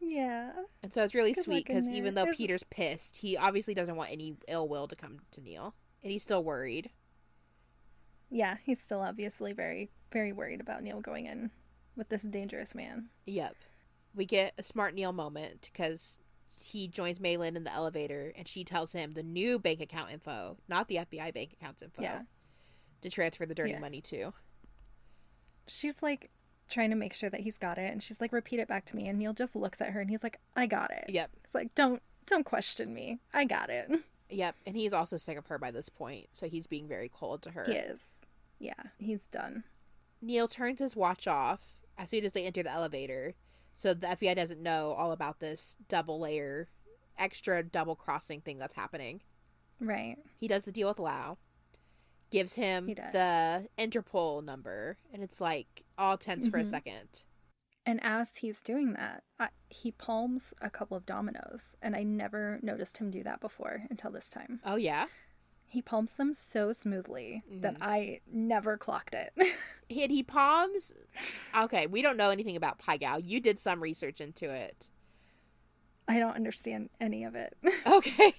Yeah. And so it's really sweet because even though Peter's pissed, he obviously doesn't want any ill will to come to Neal. And he's still worried. Yeah, he's still obviously very, very worried about Neal going in with this dangerous man. Yep. We get a smart Neal moment because he joins Maylin in the elevator and she tells him the new bank account info, not the FBI bank accounts info, to transfer the dirty money to. She's like trying to make sure that he's got it, and she's like, repeat it back to me, and Neal just looks at her and he's like, I got it. Yep. It's like, don't Don't question me. I got it. Yep, and he's also sick of her by this point, so he's being very cold to her. He is. Yeah, he's done. Neal turns his watch off as soon as they enter the elevator, so the FBI doesn't know all about this double layer, extra double crossing thing that's happening. Right. He does the deal with Lau, gives him the Interpol number, and it's like all tense for a second. And as he's doing that, he palms a couple of dominoes, and I never noticed him do that before until this time. Oh, yeah? He palms them so smoothly that I never clocked it. And he palms... Okay, we don't know anything about Pai Gow. You did some research into it. I don't understand any of it. Okay.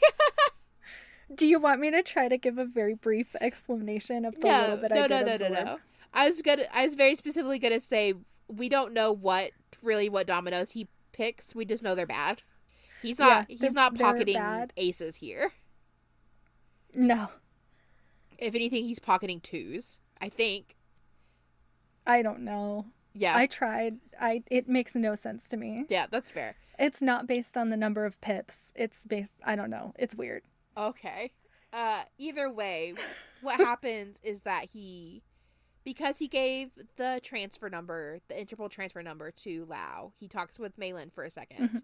Do you want me to try to give a very brief explanation of the little bit I did absorb? No. I was very specifically going to say... We don't know what dominoes he picks. We just know they're bad. He's not pocketing aces here. No. If anything, he's pocketing twos, I think. I don't know. Yeah. I tried. It makes no sense to me. Yeah, that's fair. It's not based on the number of pips. It's based, I don't know. It's weird. Okay. Either way, what happens is that because he gave the transfer number, the Interpol transfer number to Lau, he talks with Malin for a second.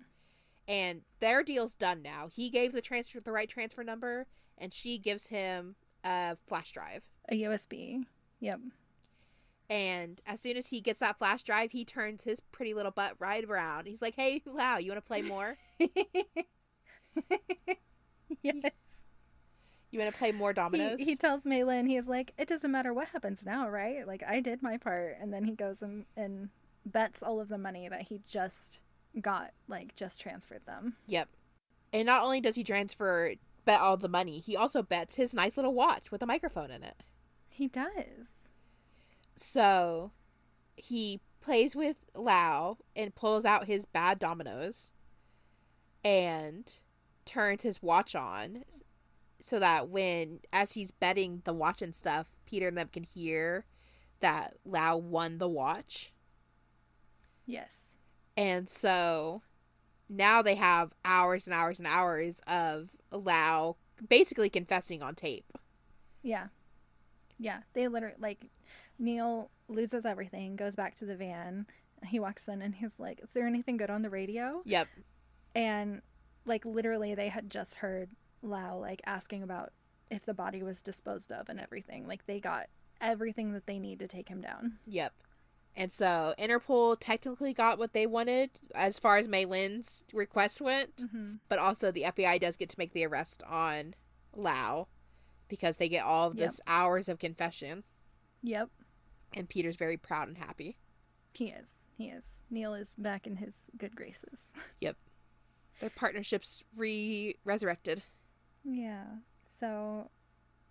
And their deal's done now. He gave the right transfer number, and she gives him a flash drive. A USB. Yep. And as soon as he gets that flash drive, he turns his pretty little butt right around. He's like, hey, Lau, you want to play more? Yes. You want to play more dominoes? He tells Malin, he's like, it doesn't matter what happens now, right? Like, I did my part. And then he goes and bets all of the money that he just got, like, just transferred them. Yep. And not only does he bet all the money, he also bets his nice little watch with a microphone in it. He does. So, he plays with Lau and pulls out his bad dominoes and turns his watch on so that as he's betting the watch and stuff, Peter and them can hear that Lau won the watch. Yes. And so now they have hours and hours and hours of Lau basically confessing on tape. Yeah. Yeah. They literally, like, Neal loses everything, goes back to the van. He walks in and he's like, is there anything good on the radio? Yep. And, like, literally they had just heard Lau, like, asking about if the body was disposed of and everything. Like, they got everything that they need to take him down. Yep. And so Interpol technically got what they wanted as far as Malin's request went, but also the FBI does get to make the arrest on Lau because they get all of this hours of confession. Yep. And Peter's very proud and happy. He is. Neal is back in his good graces. Yep. Their partnership's resurrected. Yeah. So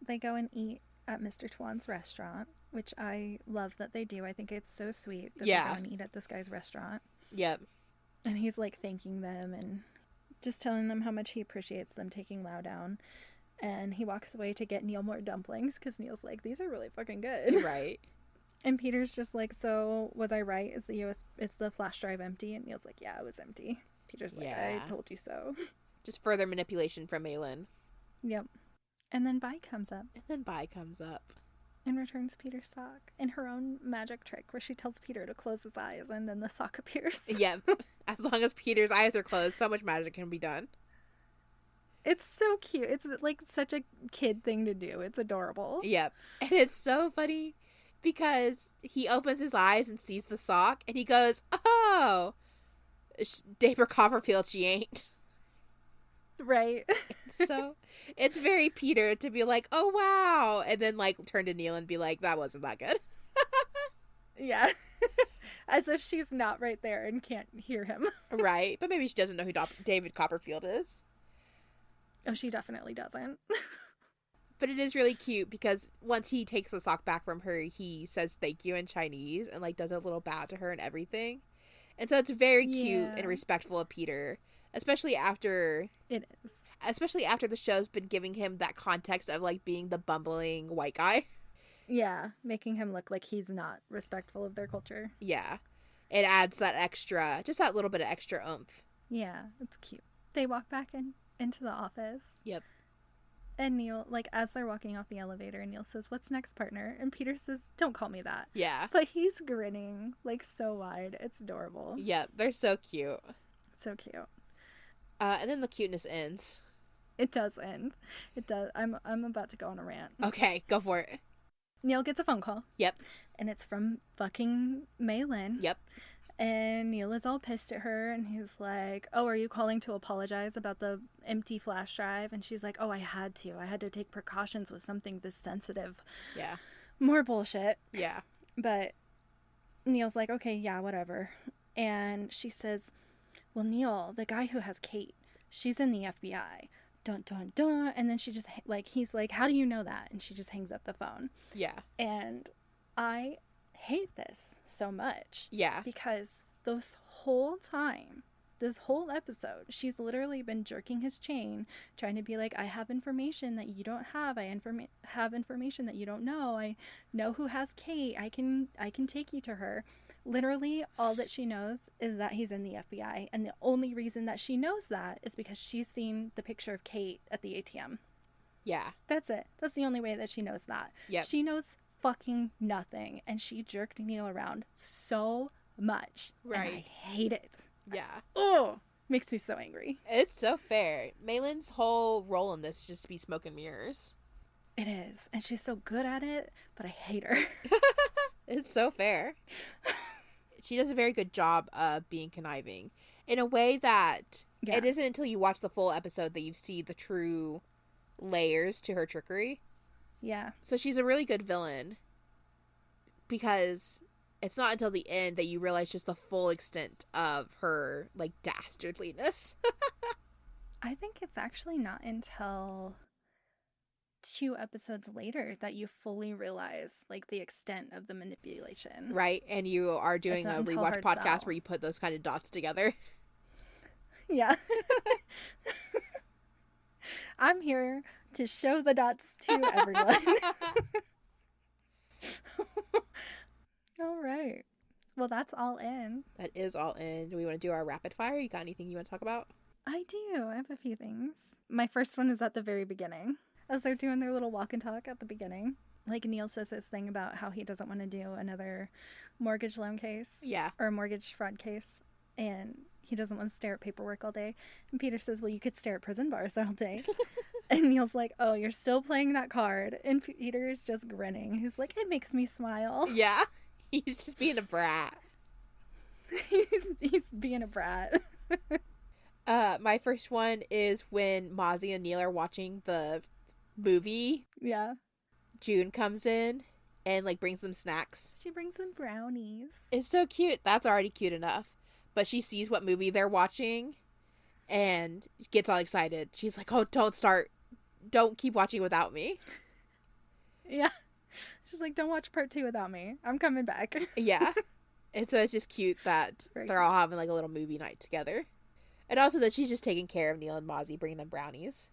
they go and eat at Mr. Tuan's restaurant, which I love that they do. I think it's so sweet that they go and eat at this guy's restaurant. Yep. And he's, like, thanking them and just telling them how much he appreciates them taking Lau down. And he walks away to get Neal more dumplings because Neal's like, these are really fucking good. Right. And Peter's just like, so was I right? Is the flash drive empty? And Neal's like, yeah, it was empty. Peter's like, I told you so. Just further manipulation from Malin. Yep. And then Bai comes up. And returns Peter's sock in her own magic trick where she tells Peter to close his eyes and then the sock appears. Yep. As long as Peter's eyes are closed, so much magic can be done. It's so cute. It's, like, such a kid thing to do. It's adorable. Yep. And it's so funny because he opens his eyes and sees the sock and he goes, oh, David Copperfield, she ain't. Right. So it's very Peter to be like, oh, wow. And then, like, turn to Neal and be like, that wasn't that good. Yeah. As if she's not right there and can't hear him. Right. But maybe she doesn't know who David Copperfield is. Oh, she definitely doesn't. But it is really cute because once he takes the sock back from her, he says thank you in Chinese and, like, does a little bow to her and everything. And so it's very cute and respectful of Peter, especially after the show's been giving him that context of, like, being the bumbling white guy. Yeah, making him look like he's not respectful of their culture. Yeah. It adds that extra, just that little bit of extra oomph. Yeah, it's cute. They walk back into the office. Yep. And Neal, like, as they're walking off the elevator, Neal says, "What's next, partner?" And Peter says, "Don't call me that." Yeah. But he's grinning, like, so wide. It's adorable. Yep, they're so cute. So cute. And then the cuteness ends. It does end. It does. I'm about to go on a rant. Okay, go for it. Neal gets a phone call. Yep. And it's from fucking Maylin. Yep. And Neal is all pissed at her, and he's like, "Oh, are you calling to apologize about the empty flash drive?" And she's like, "Oh, I had to take precautions with something this sensitive." Yeah. More bullshit. Yeah. But Neal's like, "Okay, yeah, whatever." And she says, "Well, Neal, the guy who has Kate, she's in the FBI. Dun, dun, dun." And then she just, like, he's like, "How do you know that?" And she just hangs up the phone. Yeah. And I hate this so much. Yeah. Because this whole episode, she's literally been jerking his chain, trying to be like, "I have information that you don't have. I have information that you don't know. I know who has Kate. I can take you to her." Literally, all that she knows is that he's in the FBI. And the only reason that she knows that is because she's seen the picture of Kate at the ATM. Yeah. That's it. That's the only way that she knows that. Yep. She knows fucking nothing. And she jerked Neal around so much. Right. And I hate it. Yeah. Oh, makes me so angry. It's so fair. Maylin's whole role in this is just to be smoke and mirrors. It is. And she's so good at it, but I hate her. It's so fair. She does a very good job of being conniving in a way that it isn't until you watch the full episode that you see the true layers to her trickery. Yeah. So she's a really good villain because it's not until the end that you realize just the full extent of her, like, dastardliness. I think it's actually not until 2 episodes later that you fully realize, like, the extent of the manipulation. Right? And you are doing a rewatch podcast where you put those kind of dots together. Yeah. I'm here to show the dots to everyone. All right. Well, that's all in. That is all in. Do we want to do our rapid fire? You got anything you want to talk about? I do. I have a few things. My first one is at the very beginning. As they're doing their little walk and talk at the beginning. Like, Neal says this thing about how he doesn't want to do another mortgage loan case. Yeah. Or a mortgage fraud case. And he doesn't want to stare at paperwork all day. And Peter says, "Well, you could stare at prison bars all day." And Neal's like, "Oh, you're still playing that card." And Peter's just grinning. He's like, "It makes me smile." Yeah. He's just being a brat. he's being a brat. My first one is when Mozzie and Neal are watching the movie. Yeah. June comes in and, like, brings them snacks. She brings them brownies. It's so cute. That's already cute enough. But she sees what movie they're watching and gets all excited. She's like, "Oh, don't start. Don't keep watching without me." Yeah. She's like, "Don't watch part 2 without me. I'm coming back." Yeah. And so it's just cute that they're all having, like, a little movie night together. And also that she's just taking care of Neal and Mozzie, bringing them brownies.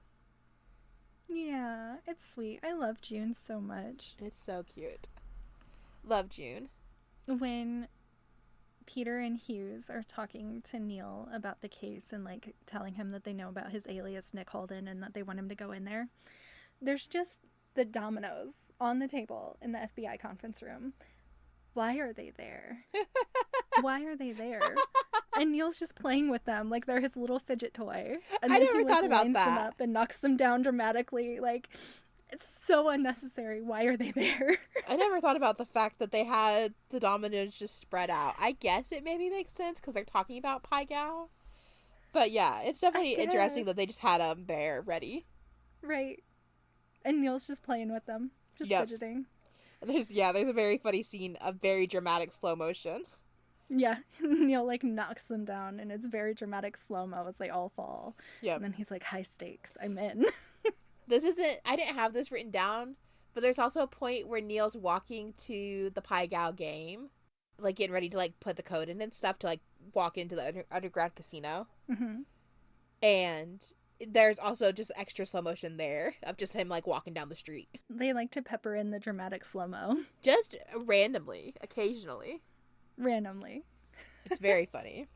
Yeah, it's sweet. I love June so much. It's so cute. Love June. When Peter and Hughes are talking to Neal about the case and, like, telling him that they know about his alias Nick Holden and that they want him to go in there, there's just the dominoes on the table in the FBI conference room. Why are they there? Why are they there? And Neal's just playing with them like they're his little fidget toy. And I then never he, like, thought about lines that. them up and knocks them down dramatically. Like, it's so unnecessary. Why are they there? I never thought about the fact that they had the dominoes just spread out. I guess it maybe makes sense because they're talking about Pai Gow. But yeah, it's definitely interesting that they just had them there ready. Right. And Neal's just playing with them. Just fidgeting. There's a very funny scene of very dramatic slow motion. Yeah. Neal, like, knocks them down and it's very dramatic slow-mo as they all fall. Yeah. And then he's like, "High stakes. I'm in." I didn't have this written down, but there's also a point where Neal's walking to the Pai Gow game, like, getting ready to, like, put the code in and stuff to, like, walk into the underground casino. Mm-hmm. And there's also just extra slow motion there of just him, like, walking down the street. They like to pepper in the dramatic slow-mo. Just randomly, occasionally. Randomly. It's very funny.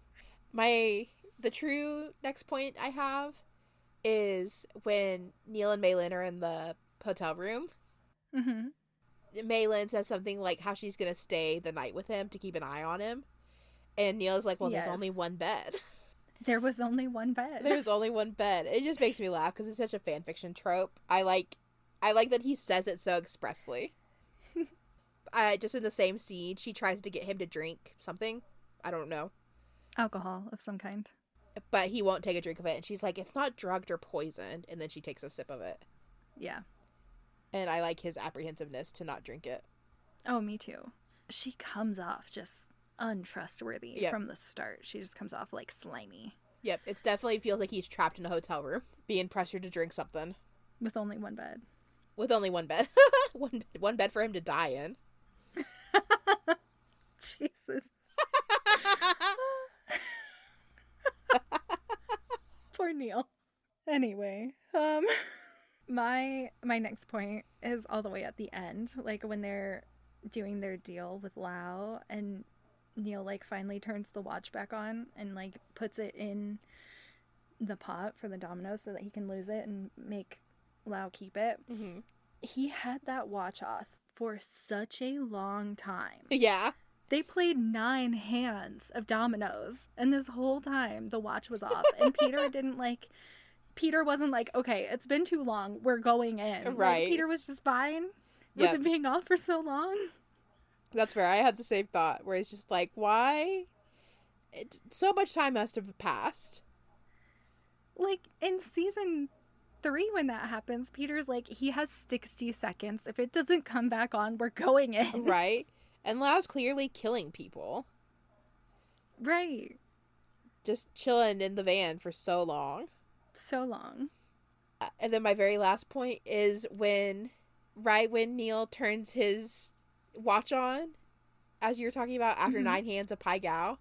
My The true next point I have is when Neal and Maylin are in the hotel room. Mm-hmm. Maylin says something like how she's going to stay the night with him to keep an eye on him. And Neal's like, well, Yes. there's only one bed. There was only one bed. There's only one bed. It just makes me laugh because it's such a fan fiction trope. I like that he says it so expressly. Just in the same scene, she tries to get him to drink something. I don't know. Alcohol of some kind. But he won't take a drink of it. And she's like, it's not drugged or poisoned. And then she takes a sip of it. Yeah. And I like his apprehensiveness to not drink it. Oh, me too. She comes off just untrustworthy from the start. She just comes off like slimy. Yep, it definitely feels like he's trapped in a hotel room, being pressured to drink something. With only one bed. With only one bed. one bed for him to die in. Jesus. Poor Neal. Anyway, my next point is all the way at the end, like when they're doing their deal with Lau and Neal like finally turns the watch back on and like puts it in the pot for the dominoes so that he can lose it and make Lau keep it. Mm-hmm. He had that watch off for such a long time. Yeah. They played 9 hands of dominoes, and this whole time the watch was off. And Peter wasn't like, okay, it's been too long, we're going in. Right. Like, Peter was just fine with it being off for so long. That's fair. I had the same thought, where it's just like, why? So much time must have passed. Like, in season 3 when that happens, Peter's like, he has 60 seconds. If it doesn't come back on, we're going in. Right. And Lau's clearly killing people. Right. Just chilling in the van for so long. So long. And then my very last point is when Neal turns his watch on, as you were talking about, after 9 hands of Pai Gow,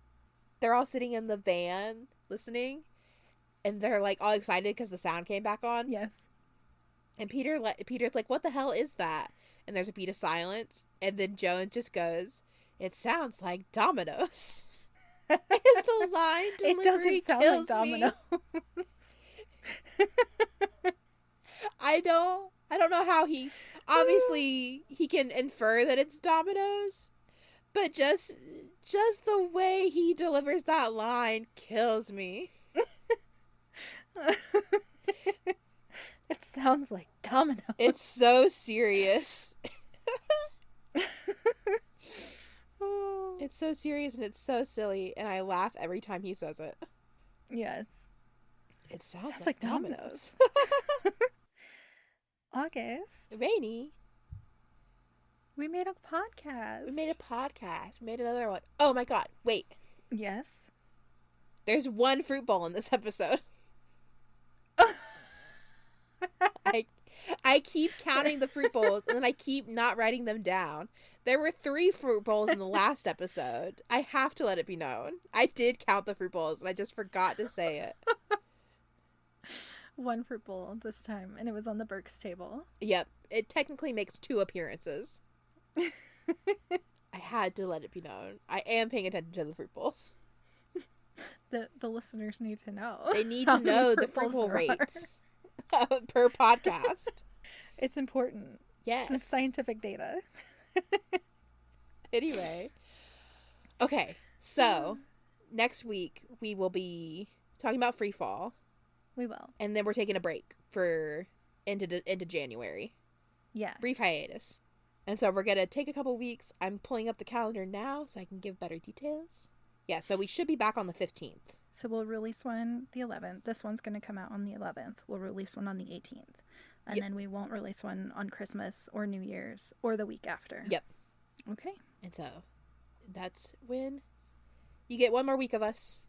they're all sitting in the van listening, and they're like all excited because the sound came back on. Yes. And Peter's like, what the hell is that? And there's a beat of silence, and then Joan just goes, it sounds like dominoes. And the line delivery it doesn't sound kills like dominoes. I don't know how obviously he can infer that it's dominoes, but just the way he delivers that line kills me. It sounds like dominoes. It's so serious. It's so serious and it's so silly, and I laugh every time he says it. Yes. It sounds like dominoes. August. Rainy. We made a podcast. We made another one. Oh my god, wait. Yes. There's one fruit bowl in this episode. I keep counting the fruit bowls, and then I keep not writing them down. There were 3 fruit bowls in the last episode. I have to let it be known. I did count the fruit bowls, and I just forgot to say it. 1 fruit bowl this time, and it was on the Burke's table. Yep. It technically makes 2 appearances. I had to let it be known. I am paying attention to the fruit bowls. The listeners need to know. They need to know the fruit bowl rates per podcast. It's important. Yes. It's scientific data. Anyway. Okay. So, next week we will be talking about Free Fall. We will. And then we're taking a break for into January. Yeah. Brief hiatus. And so we're going to take a couple weeks. I'm pulling up the calendar now so I can give better details. Yeah, so we should be back on the 15th. So we'll release one the 11th. This one's going to come out on the 11th. We'll release one on the 18th. And then we won't release one on Christmas or New Year's or the week after. Yep. Okay. And so that's when you get one more week of us.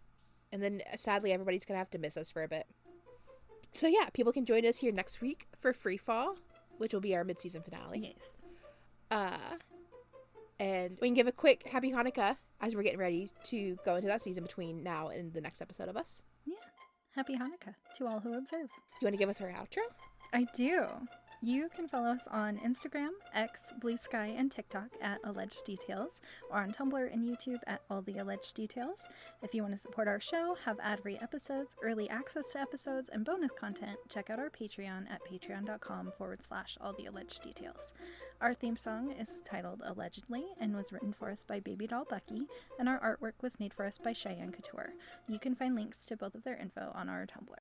And then sadly everybody's going to have to miss us for a bit. So yeah, people can join us here next week for Free Fall, which will be our mid-season finale. Yes. And we can give a quick Happy Hanukkah as we're getting ready to go into that season between now and the next episode of us. Yeah. Happy Hanukkah to all who observe. You want to give us our outro? I do. You can follow us on Instagram, X, Blue Sky, and TikTok at Alleged Details, or on Tumblr and YouTube at All the Alleged Details. If you want to support our show, have ad-free episodes, early access to episodes, and bonus content, check out our Patreon at patreon.com/All the Alleged Details. Our theme song is titled Allegedly and was written for us by babydollbucky, and our artwork was made for us by Cheyenne Couture. You can find links to both of their info on our Tumblr.